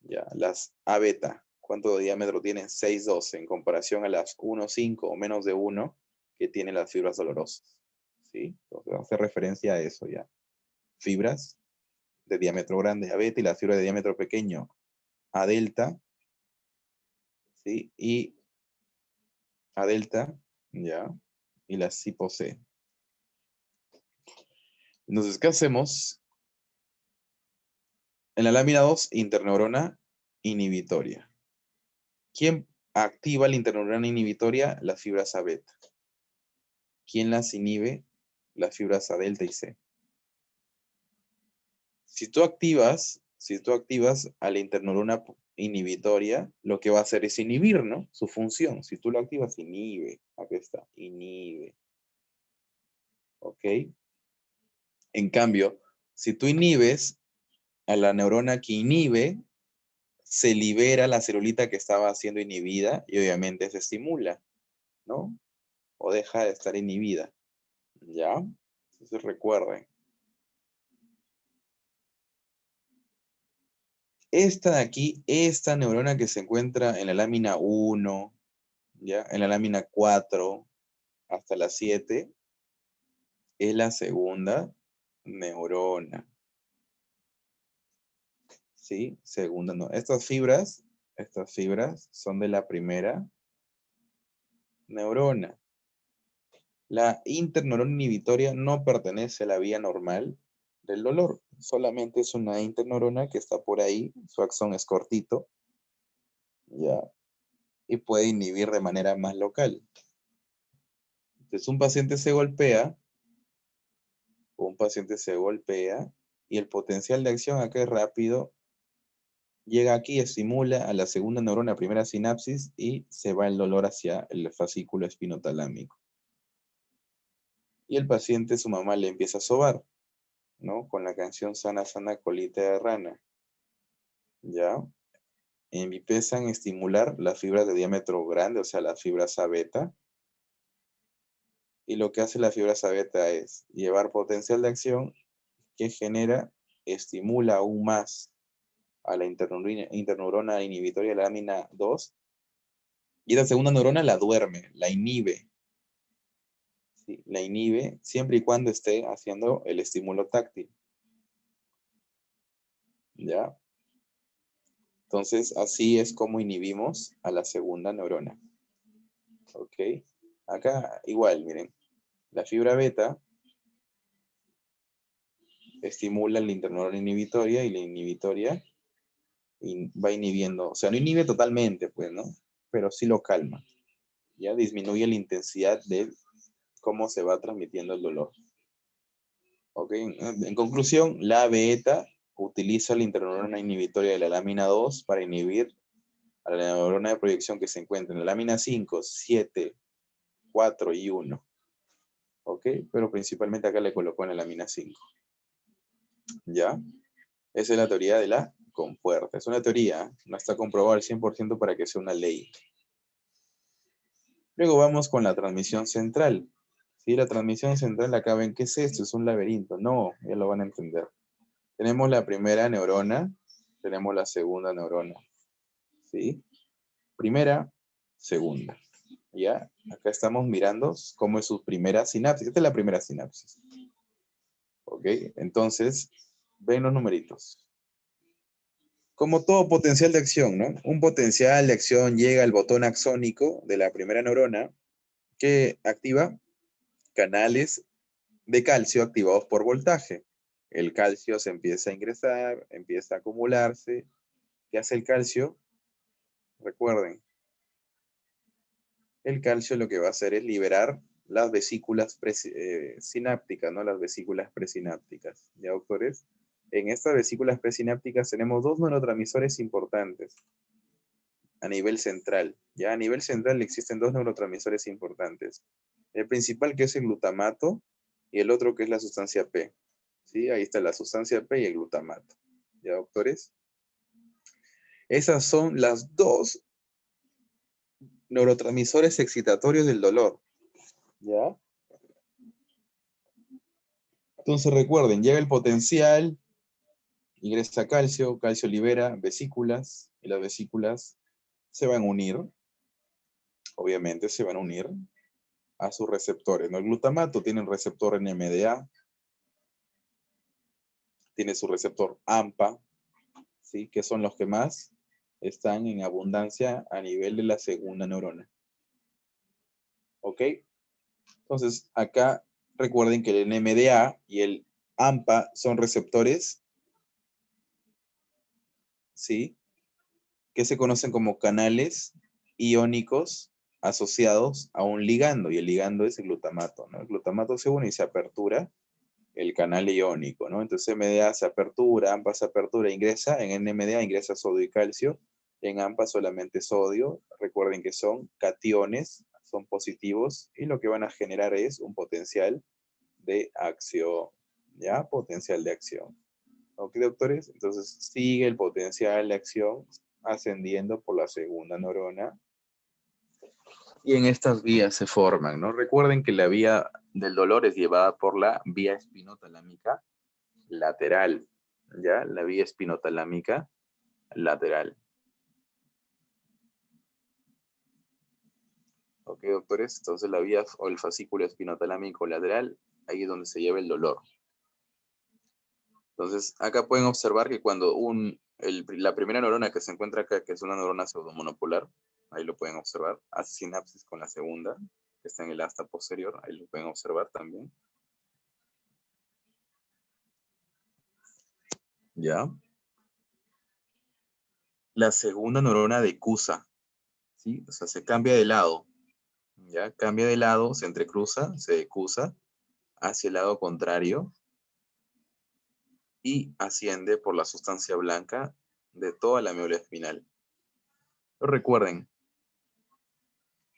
Ya, las A beta, ¿cuánto de diámetro tienen? 6,12 en comparación a las 1,5 o menos de 1 que tienen las fibras dolorosas. ¿Sí? Entonces, hace referencia a eso ya. Fibras de diámetro grande, A beta, y las fibras de diámetro pequeño, A delta, ¿sí? Y A delta, ya, y las hipo C. Entonces, ¿qué hacemos? En la lámina 2, interneurona inhibitoria. ¿Quién activa la interneurona inhibitoria? Las fibras A beta. ¿Quién las inhibe? Las fibras A delta y C. Si tú activas a la interneurona inhibitoria, lo que va a hacer es inhibir, ¿no? Su función. Si tú lo activas, inhibe. Aquí está, inhibe. ¿Ok? En cambio, si tú inhibes a la neurona que inhibe, se libera la celulita que estaba siendo inhibida y obviamente se estimula, ¿no? O deja de estar inhibida, ¿ya? Entonces recuerden. Esta de aquí, esta neurona que se encuentra en la lámina 1, ¿ya? En la lámina 4 hasta la 7, es la segunda neurona. ¿Sí? Segunda, no. Estas fibras son de la primera neurona. La interneurona inhibitoria no pertenece a la vía normal del dolor. Solamente es una interneurona que está por ahí, su axón es cortito, ¿ya? Y puede inhibir de manera más local. Entonces un paciente se golpea y el potencial de acción acá es rápido. Llega aquí, estimula a la segunda neurona, primera sinapsis, y se va el dolor hacia el fascículo espinotalámico. Y el paciente, su mamá le empieza a sobar, ¿no? Con la canción Sana, sana, colita de rana. ¿Ya? Empiezan a estimular las fibras de diámetro grande, o sea, las fibras A beta. Y lo que hace la fibra A beta es llevar potencial de acción que estimula aún más a la interneurona inhibitoria de la lámina 2, y la segunda neurona la duerme, la inhibe. ¿Sí? La inhibe siempre y cuando esté haciendo el estímulo táctil. ¿Ya? Entonces, así es como inhibimos a la segunda neurona. ¿Ok? Acá igual, miren. La fibra beta estimula la interneurona inhibitoria y la inhibitoria va inhibiendo. O sea, no inhibe totalmente, pues, ¿no? Pero sí lo calma. Ya disminuye la intensidad de cómo se va transmitiendo el dolor. ¿Ok? En conclusión, la beta utiliza la interneurona inhibitoria de la lámina 2 para inhibir a la neurona de proyección que se encuentra en la lámina 5, 7, 4 y 1. ¿Ok? Pero principalmente acá le colocó en la lámina 5. ¿Ya? Esa es la teoría de la compuerta. Es una teoría, no está comprobado al 100% para que sea una ley. Luego vamos con la transmisión central. ¿Sí? La transmisión central, acá ven, ¿qué es esto? Es un laberinto. No, ya lo van a entender. Tenemos la primera neurona, tenemos la segunda neurona. ¿Sí? Primera, segunda. ¿Ya? Acá estamos mirando cómo es su primera sinapsis. Esta es la primera sinapsis. ¿Ok? Entonces, ven los numeritos. Como todo potencial de acción, ¿no? Un potencial de acción llega al botón axónico de la primera neurona que activa canales de calcio activados por voltaje. El calcio se empieza a ingresar, empieza a acumularse. ¿Qué hace el calcio? Recuerden, el calcio lo que va a hacer es liberar las vesículas sinápticas, ¿no? Las vesículas presinápticas. ¿Ya, doctores? En estas vesículas presinápticas tenemos dos neurotransmisores importantes a nivel central. Ya a nivel central existen dos neurotransmisores importantes. El principal, que es el glutamato, y el otro, que es la sustancia P. ¿Sí? Ahí está la sustancia P y el glutamato. ¿Ya, doctores? Esas son las dos neurotransmisores excitatorios del dolor. ¿Ya? Entonces recuerden, llega el potencial, ingresa calcio, calcio libera vesículas, y las vesículas se van a unir, obviamente se van a unir a sus receptores, ¿no? El glutamato tiene el receptor NMDA, tiene su receptor AMPA, ¿sí? Que son los que más están en abundancia a nivel de la segunda neurona. ¿Ok? Entonces, acá recuerden que el NMDA y el AMPA son receptores, ¿sí? Que se conocen como canales iónicos asociados a un ligando, y el ligando es el glutamato, ¿no? El glutamato se une y se apertura el canal iónico, ¿no? Entonces NMDA se apertura, AMPA se apertura, ingresa, en NMDA ingresa sodio y calcio, en AMPA solamente sodio. Recuerden que son cationes, son positivos, y lo que van a generar es un potencial de acción, ¿ya? Potencial de acción. ¿Ok, doctores? Entonces sigue el potencial de acción ascendiendo por la segunda neurona, y en estas vías se forman, ¿no? Recuerden que la vía del dolor es llevada por la vía espinotalámica lateral, ¿ya? La vía espinotalámica lateral. Ok, doctores, entonces la vía o el fascículo espinotalámico lateral, ahí es donde se lleva el dolor. Entonces, acá pueden observar que cuando la primera neurona que se encuentra acá, que es una neurona pseudomonopolar, ahí lo pueden observar, hace sinapsis con la segunda, que está en el asta posterior, ahí lo pueden observar también. ¿Ya? La segunda neurona decusa, ¿sí? O sea, se cambia de lado, ¿ya? Cambia de lado, se entrecruza, se decusa hacia el lado contrario y asciende por la sustancia blanca de toda la médula espinal. Recuerden,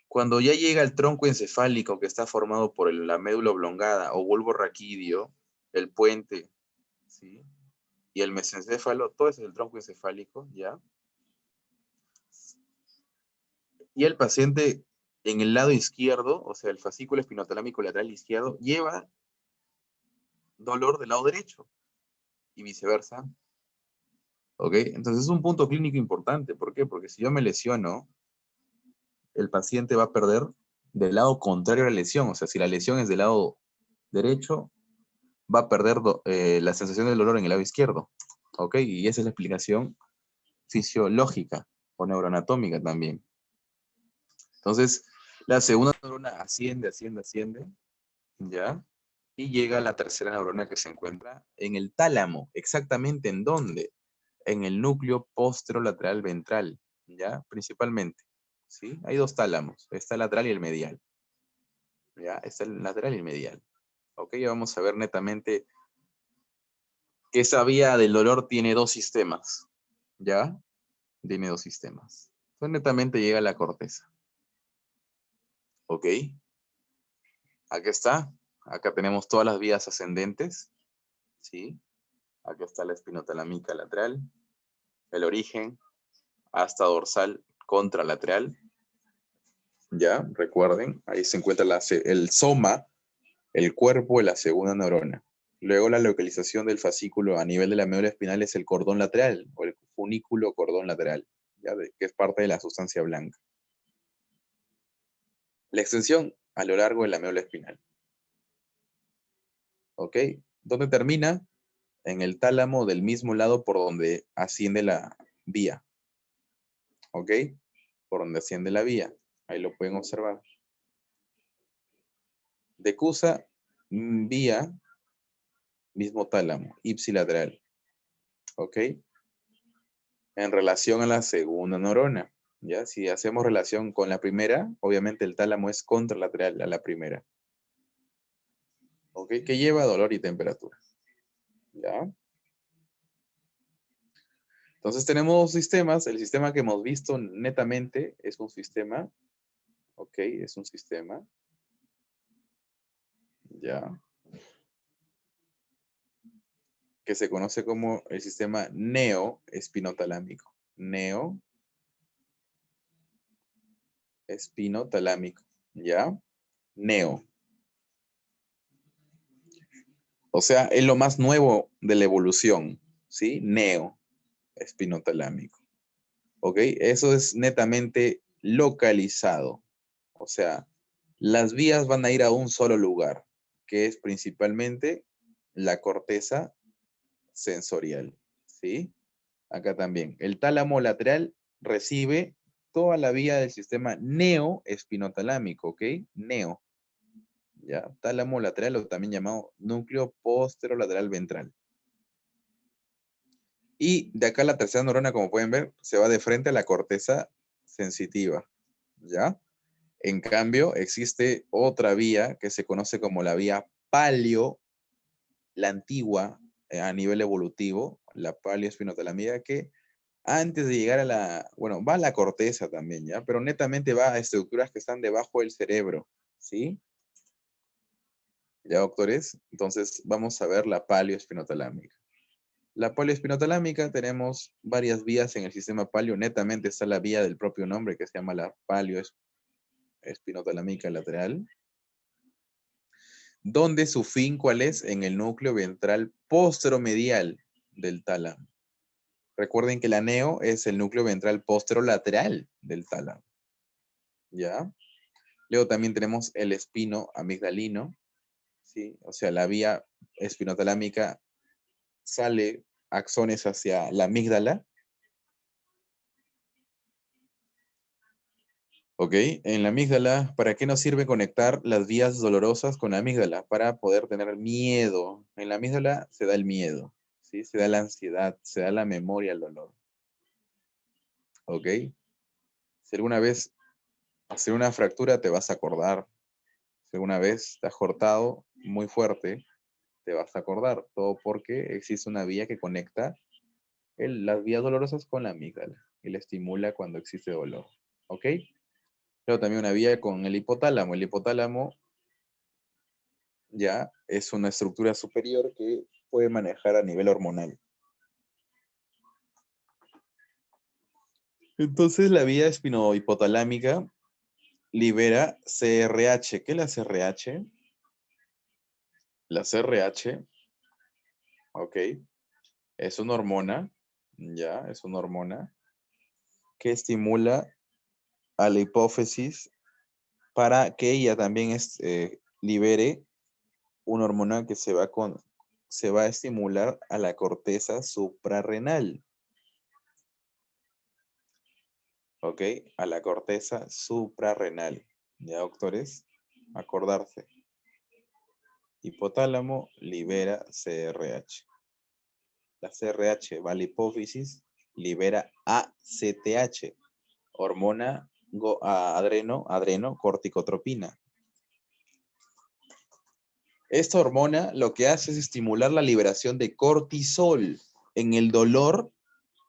cuando ya llega el tronco encefálico que está formado por la médula oblongada o bulbo raquídeo, el puente, ¿sí? Y el mesencéfalo, todo eso es el tronco encefálico, ¿ya? Y el paciente en el lado izquierdo, o sea, el fascículo espinotalámico lateral izquierdo, lleva dolor del lado derecho y viceversa. ¿Ok? Entonces es un punto clínico importante. ¿Por qué? Porque si yo me lesiono, el paciente va a perder del lado contrario a la lesión. O sea, si la lesión es del lado derecho, va a perder la sensación del dolor en el lado izquierdo. ¿Ok? Y esa es la explicación fisiológica o neuroanatómica también. Entonces, la segunda neurona asciende, ¿ya? Y llega a la tercera neurona que se encuentra en el tálamo. ¿Exactamente en dónde? En el núcleo posterolateral ventral, ¿ya? Principalmente, ¿sí? Hay dos tálamos, está el lateral y el medial, ¿ya? Está el lateral y el medial. Ok, ya vamos a ver netamente que esa vía del dolor tiene dos sistemas, ¿ya? Tiene dos sistemas. Entonces netamente llega a la corteza. Ok, aquí está. Acá tenemos todas las vías ascendentes, ¿sí? Acá está la espinotalámica lateral, el origen, hasta dorsal contralateral. Ya, recuerden, ahí se encuentra el soma, el cuerpo de la segunda neurona. Luego la localización del fascículo a nivel de la médula espinal es el cordón lateral o el funículo cordón lateral, ¿ya? Que es parte de la sustancia blanca. La extensión a lo largo de la médula espinal. ¿Ok? ¿Dónde termina? En el tálamo del mismo lado por donde asciende la vía. ¿Ok? Por donde asciende la vía. Ahí lo pueden observar. Decusa, vía, mismo tálamo, ipsilateral. ¿Ok? En relación a la segunda neurona. ¿Ya? Si hacemos relación con la primera, obviamente el tálamo es contralateral a la primera. ¿Ok? Que lleva dolor y temperatura. ¿Ya? Entonces tenemos dos sistemas. El sistema que hemos visto netamente es un sistema. ¿Ok? Es un sistema. ¿Ya? Que se conoce como el sistema neoespinotalámico. Neoespinotalámico. ¿Ya? Neo. O sea, es lo más nuevo de la evolución. ¿Sí? Neoespinotalámico. ¿Ok? Eso es netamente localizado. O sea, las vías van a ir a un solo lugar, que es principalmente la corteza sensorial. ¿Sí? Acá también. El tálamo lateral recibe toda la vía del sistema neoespinotalámico, ¿ok? Neo. ¿Ya? Tálamo lateral o también llamado núcleo posterolateral ventral. Y de acá la tercera neurona, como pueden ver, se va de frente a la corteza sensitiva, ¿ya? En cambio, existe otra vía que se conoce como la vía paleo, la antigua a nivel evolutivo, la paleoespinotalamida, que antes de llegar a bueno, va a la corteza también, ¿ya? Pero netamente va a estructuras que están debajo del cerebro, ¿sí? ¿Ya, doctores? Entonces, vamos a ver la paleoespinotalámica. La paleoespinotalámica tenemos varias vías en el sistema paleo. Netamente está la vía del propio nombre que se llama la paleoespinotalámica lateral. ¿Dónde su fin cuál es? En el núcleo ventral posteromedial del tálamo. Recuerden que el aneo es el núcleo ventral posterolateral del tálamo. ¿Ya? Luego también tenemos el espino amigdalino, ¿sí? O sea, la vía espinotalámica sale axones hacia la amígdala. ¿Ok? En la amígdala, ¿para qué nos sirve conectar las vías dolorosas con la amígdala? Para poder tener miedo. En la amígdala se da el miedo, ¿sí? Se da la ansiedad, se da la memoria al dolor. ¿Ok? Si alguna vez hacer una fractura te vas a acordar. Si alguna vez te has cortado muy fuerte, te vas a acordar. Todo porque existe una vía que conecta las vías dolorosas con la amígdala y la estimula cuando existe dolor. ¿Ok? Pero también una vía con el hipotálamo. El hipotálamo ya es una estructura superior que puede manejar a nivel hormonal. Entonces la vía espinohipotalámica libera CRH. ¿Qué es la CRH? La CRH, ok, es una hormona, ya, es una hormona que estimula a la hipófisis para que ella también libere una hormona que se va a estimular a la corteza suprarrenal. ¿Ok? A la corteza suprarrenal. ¿Ya, doctores? Acordarse. Hipotálamo libera CRH. La CRH va a la hipófisis, libera ACTH, hormona adrenocorticotropina. Esta hormona lo que hace es estimular la liberación de cortisol. En el dolor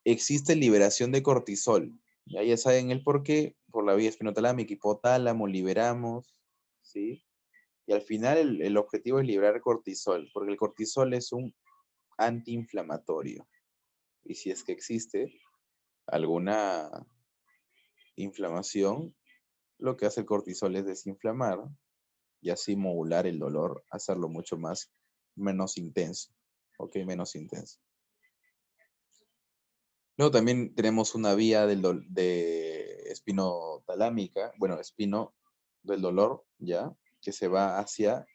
existe liberación de cortisol. Ya saben el por qué, por la vía espinotalámica, hipotálamo, liberamos, ¿sí? Y al final el objetivo es liberar cortisol, porque el cortisol es un antiinflamatorio. Y si es que existe alguna inflamación, lo que hace el cortisol es desinflamar y así modular el dolor, hacerlo mucho menos intenso. ¿Ok? Menos intenso. Luego también tenemos una vía de espinotalámica, bueno, espino del dolor, ¿ya? Que se va hacia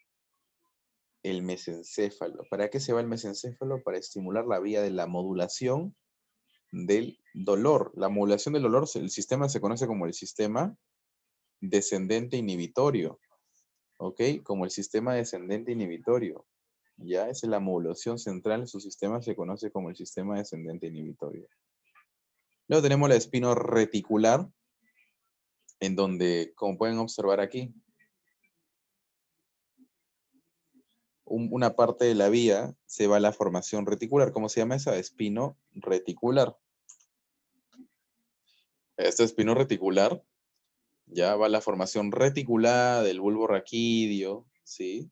el mesencéfalo. ¿Para qué se va el mesencéfalo? Para estimular la vía de la modulación del dolor. La modulación del dolor, el sistema se conoce como el sistema descendente inhibitorio, ¿ok? Como el sistema descendente inhibitorio. Ya es la modulación central, su sistema se conoce como el sistema descendente inhibitorio. Luego tenemos la espino reticular, en donde, como pueden observar aquí, una parte de la vía se va a la formación reticular. ¿Cómo se llama esa? Espino reticular. Esta espino reticular ya va a la formación reticulada del bulbo raquídeo, ¿sí?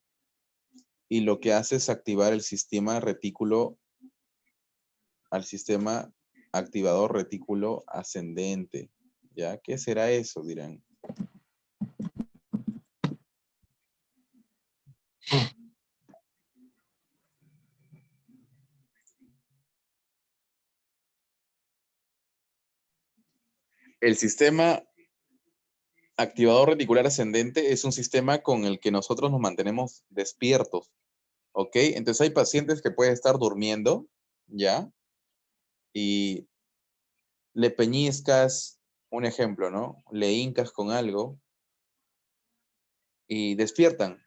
Y lo que hace es activar el sistema retículo, al sistema activador retículo ascendente, ¿ya? ¿Qué será eso? Dirán. El sistema activador reticular ascendente es un sistema con el que nosotros nos mantenemos despiertos, ¿ok? Entonces hay pacientes que pueden estar durmiendo, ¿ya? Y le peñizcas, un ejemplo, ¿no? Le hincas con algo y despiertan.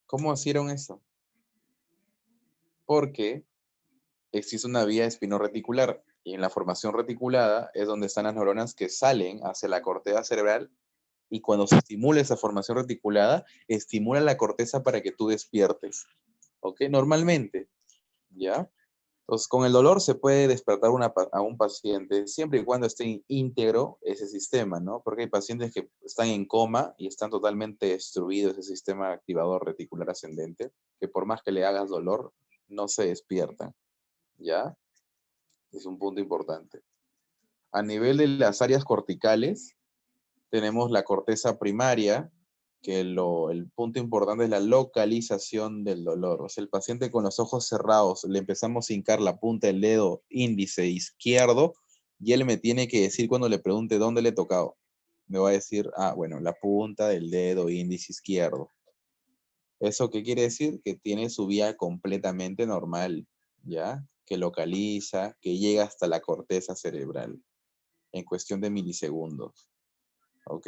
¿Cómo hicieron eso? Porque existe una vía espinorreticular y en la formación reticulada es donde están las neuronas que salen hacia la corteza cerebral y cuando se estimula esa formación reticulada, estimula la corteza para que tú despiertes. ¿Ok? Normalmente, ¿ya? Entonces, con el dolor se puede despertar a un paciente siempre y cuando esté íntegro ese sistema, ¿no? Porque hay pacientes que están en coma y están totalmente destruido ese sistema activador reticular ascendente, que por más que le hagas dolor, no se despiertan, ¿ya? Es un punto importante. A nivel de las áreas corticales, tenemos la corteza primaria, que el punto importante es la localización del dolor. O sea, el paciente con los ojos cerrados, le empezamos a hincar la punta del dedo índice izquierdo y él me tiene que decir cuando le pregunte dónde le he tocado. Me va a decir, bueno, la punta del dedo índice izquierdo. ¿Eso qué quiere decir? Que tiene su vía completamente normal, ¿ya? Que localiza, que llega hasta la corteza cerebral en cuestión de milisegundos, ¿ok?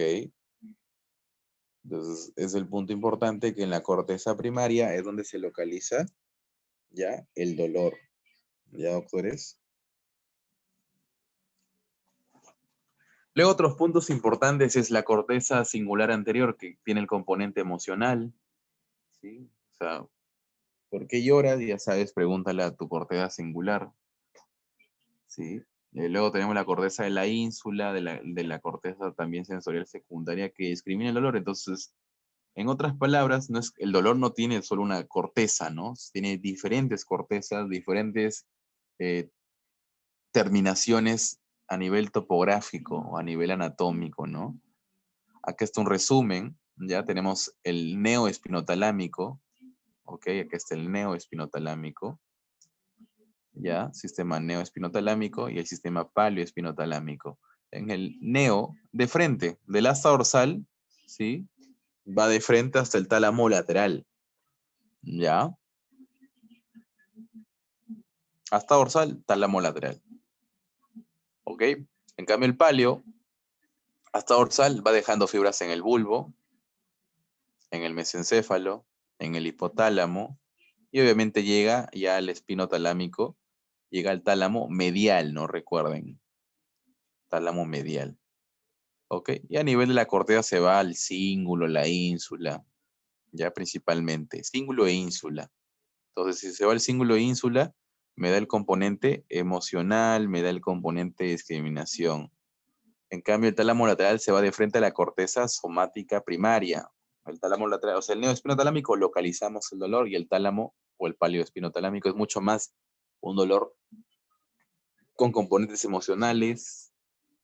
Entonces, es el punto importante que en la corteza primaria es donde se localiza ya el dolor. ¿Ya, doctores? Luego, otros puntos importantes es la corteza singular anterior, que tiene el componente emocional, ¿sí? O sea, ¿por qué lloras? Ya sabes, pregúntale a tu corteza singular, ¿sí? Luego tenemos la corteza de la ínsula, de la corteza también sensorial secundaria que discrimina el dolor. Entonces, en otras palabras, el dolor no tiene solo una corteza, ¿no? Tiene diferentes cortezas, diferentes eh, terminaciones a nivel topográfico o a nivel anatómico, ¿no? Acá está un resumen, ya tenemos el neoespinotalámico, ¿ok? Acá está el neoespinotalámico, ya, sistema neoespinotalámico y el sistema paleoespinotalámico. En el neo, de frente, del asta dorsal, ¿sí? Va de frente hasta el tálamo lateral, ¿ya? Asta dorsal, tálamo lateral, ¿ok? En cambio, el paleo, asta dorsal, va dejando fibras en el bulbo, en el mesencéfalo, en el hipotálamo, y obviamente llega ya al espinotalámico, llega al tálamo medial, ¿no? Recuerden, tálamo medial. ¿Ok? Y a nivel de la corteza se va al cíngulo, la ínsula, ya principalmente, cíngulo e ínsula. Entonces, si se va al cíngulo e ínsula, me da el componente emocional, me da el componente de discriminación. En cambio, el tálamo lateral se va de frente a la corteza somática primaria. El tálamo lateral, o sea, el neoespinotalámico localizamos el dolor y el tálamo o el paleoespinotalámico es mucho más un dolor con componentes emocionales,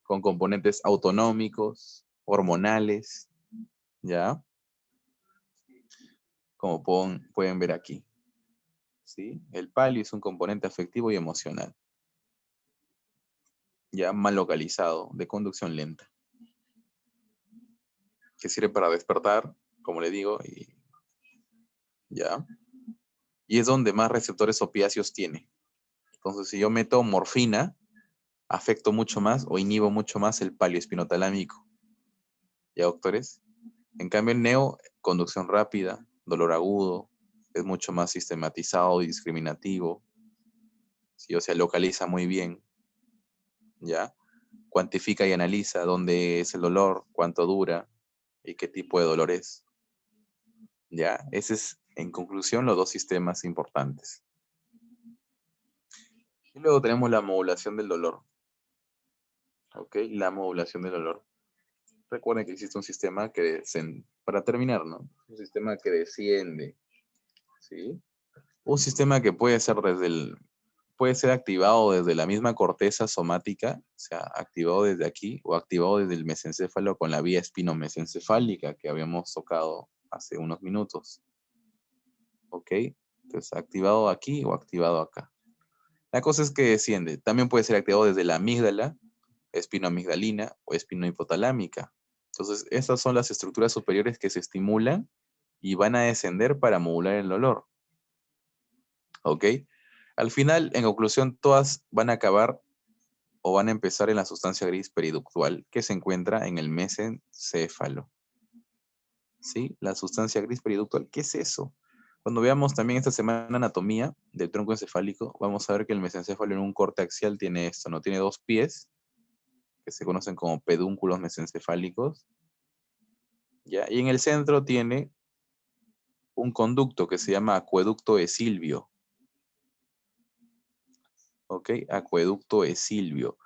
con componentes autonómicos, hormonales, ¿ya? Como pueden ver aquí, ¿sí? El palio es un componente afectivo y emocional, ya mal localizado, de conducción lenta, que sirve para despertar, como le digo, y ya. Y es donde más receptores opiáceos tiene. Entonces, si yo meto morfina, afecto mucho más o inhibo mucho más el paleoespinotalámico. ¿Ya, doctores? En cambio, el neo, conducción rápida, dolor agudo, es mucho más sistematizado y discriminativo. ¿Sí? O sea, localiza muy bien, ¿ya? Cuantifica y analiza dónde es el dolor, cuánto dura y qué tipo de dolor es. ¿Ya? Ese es, en conclusión, los dos sistemas importantes. Y luego tenemos la modulación del dolor. ¿Ok? La modulación del dolor. Recuerden que existe un sistema que, para terminar, ¿no? Un sistema que desciende, ¿sí? Un sistema que puede ser activado desde la misma corteza somática, o sea, activado desde aquí, o activado desde el mesencéfalo con la vía espinomesencefálica que habíamos tocado hace unos minutos. ¿Ok? Entonces, activado aquí o activado acá. La cosa es que desciende. También puede ser activado desde la amígdala, espinoamigdalina o espinohipotalámica. Entonces, estas son las estructuras superiores que se estimulan y van a descender para modular el dolor. ¿Ok? Al final, en conclusión, todas van a acabar o van a empezar en la sustancia gris periductual que se encuentra en el mesencéfalo. ¿Sí? La sustancia gris periductual, ¿qué es eso? Cuando veamos también esta semana anatomía del tronco encefálico, vamos a ver que el mesencéfalo en un corte axial tiene esto, ¿no? Tiene dos pies, que se conocen como pedúnculos mesencefálicos, ¿ya? Y en el centro tiene un conducto que se llama acueducto de Silvio, ¿ok? Acueducto de Silvio.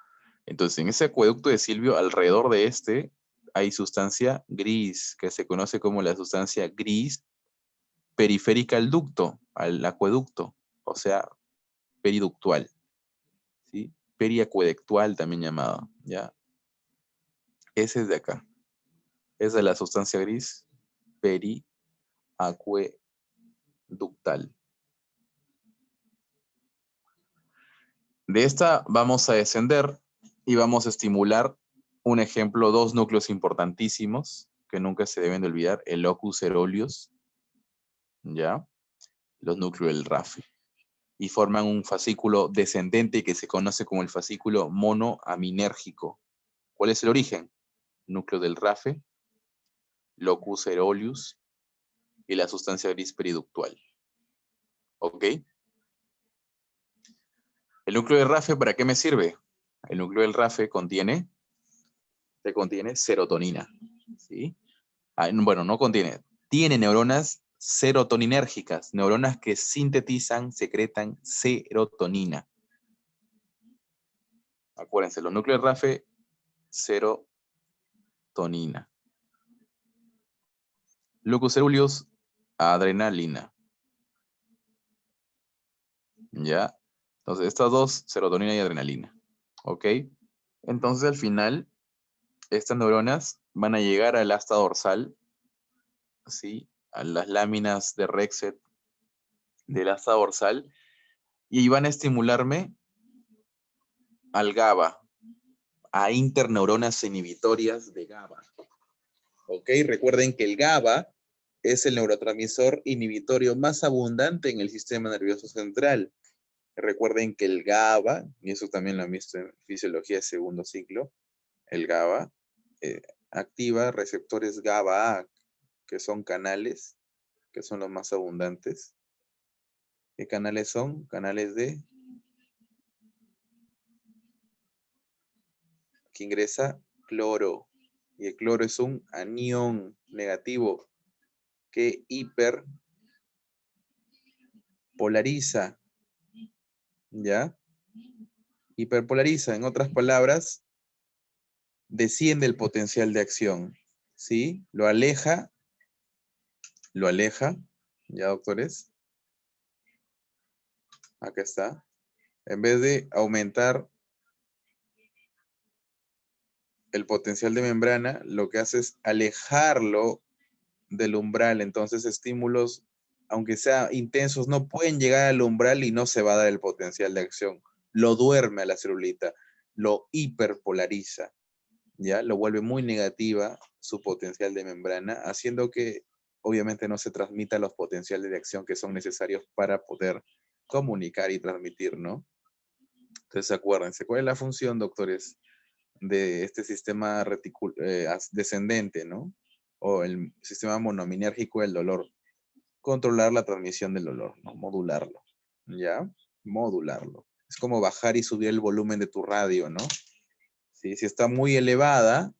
Entonces, en ese acueducto de Silvio, alrededor de este, hay sustancia gris, que se conoce como la sustancia gris periférica al ducto, al acueducto, o sea, periductual, ¿sí? Periacueductual también llamada, ¿ya? Ese es de acá. Esa es la sustancia gris, periacueductal. De esta vamos a descender y vamos a estimular un ejemplo, dos núcleos importantísimos que nunca se deben de olvidar, el locus coeruleus, ¿ya? Los núcleos del RAFE. Y forman un fascículo descendente que se conoce como el fascículo monoaminérgico. ¿Cuál es el origen? Núcleo del RAFE, locus coeruleus y la sustancia gris periductual. ¿Ok? ¿El núcleo del RAFE para qué me sirve? El núcleo del RAFE contiene serotonina. ¿Sí? Bueno, no contiene. Tiene neuronas serotoninérgicas, neuronas que sintetizan, secretan serotonina. Acuérdense, los núcleos de RAFE, serotonina. Locus coeruleus, adrenalina. ¿Ya? Entonces, estas dos, serotonina y adrenalina. ¿Ok? Entonces, al final, estas neuronas van a llegar al asta dorsal, ¿sí? A las láminas de Rexet del asta dorsal, y van a estimularme al GABA, a interneuronas inhibitorias de GABA. ¿Ok? Recuerden que el GABA es el neurotransmisor inhibitorio más abundante en el sistema nervioso central. Recuerden que el GABA, y eso también lo han visto en fisiología de segundo ciclo, el GABA activa receptores GABA-A, que son canales, que son los más abundantes. ¿Qué canales son? Canales de que ingresa cloro. Y el cloro es un anión negativo que hiperpolariza. ¿Ya? Hiperpolariza. En otras palabras, desciende el potencial de acción. ¿Sí? Lo aleja. ¿Ya, doctores? Acá está. En vez de aumentar el potencial de membrana, lo que hace es alejarlo del umbral. Entonces, estímulos, aunque sean intensos, no pueden llegar al umbral y no se va a dar el potencial de acción. Lo duerme a la celulita, lo hiperpolariza, ¿ya? Lo vuelve muy negativa su potencial de membrana, haciendo que obviamente no se transmita los potenciales de acción que son necesarios para poder comunicar y transmitir, ¿no? Entonces, acuérdense, ¿cuál es la función, doctores, de este sistema descendente, ¿no? O el sistema monoaminérgico del dolor? Controlar la transmisión del dolor, ¿no? Modularlo, ¿ya? Modularlo. Es como bajar y subir el volumen de tu radio, ¿no? ¿Sí? Si está muy elevada,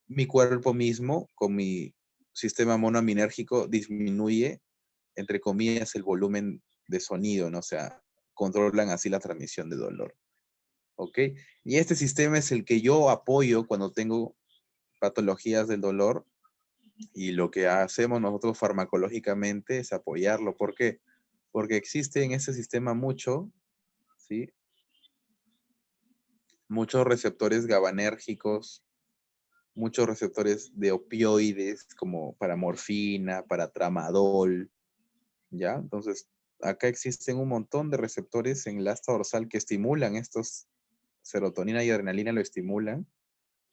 mi cuerpo mismo, con mi sistema monoaminérgico, disminuye, entre comillas, el volumen de sonido, ¿no? O sea, controlan así la transmisión de dolor. ¿Ok? Y este sistema es el que yo apoyo cuando tengo patologías del dolor, y lo que hacemos nosotros farmacológicamente es apoyarlo. ¿Por qué? Porque existe en ese sistema ¿sí? Muchos receptores GABAnérgicos, muchos receptores de opioides, como para morfina, para tramadol, ¿ya? Entonces, acá existen un montón de receptores en el asta dorsal que estimulan estos, serotonina y adrenalina lo estimulan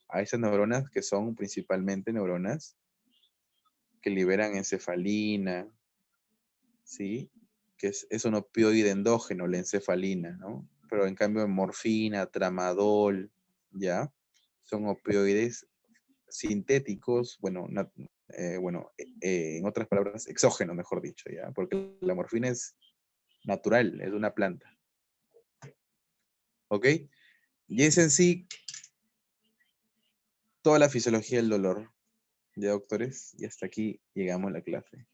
a esas neuronas que son principalmente neuronas que liberan encefalina, ¿sí? Que es un opioide endógeno, la encefalina, ¿no? Pero en cambio morfina, tramadol, ¿ya? Son opioides sintéticos, en otras palabras, exógenos, mejor dicho, ¿ya? Porque la morfina es natural, es de una planta. ¿Ok? Y es en sí toda la fisiología del dolor. ¿Ya, doctores? Y hasta aquí llegamos a la clase.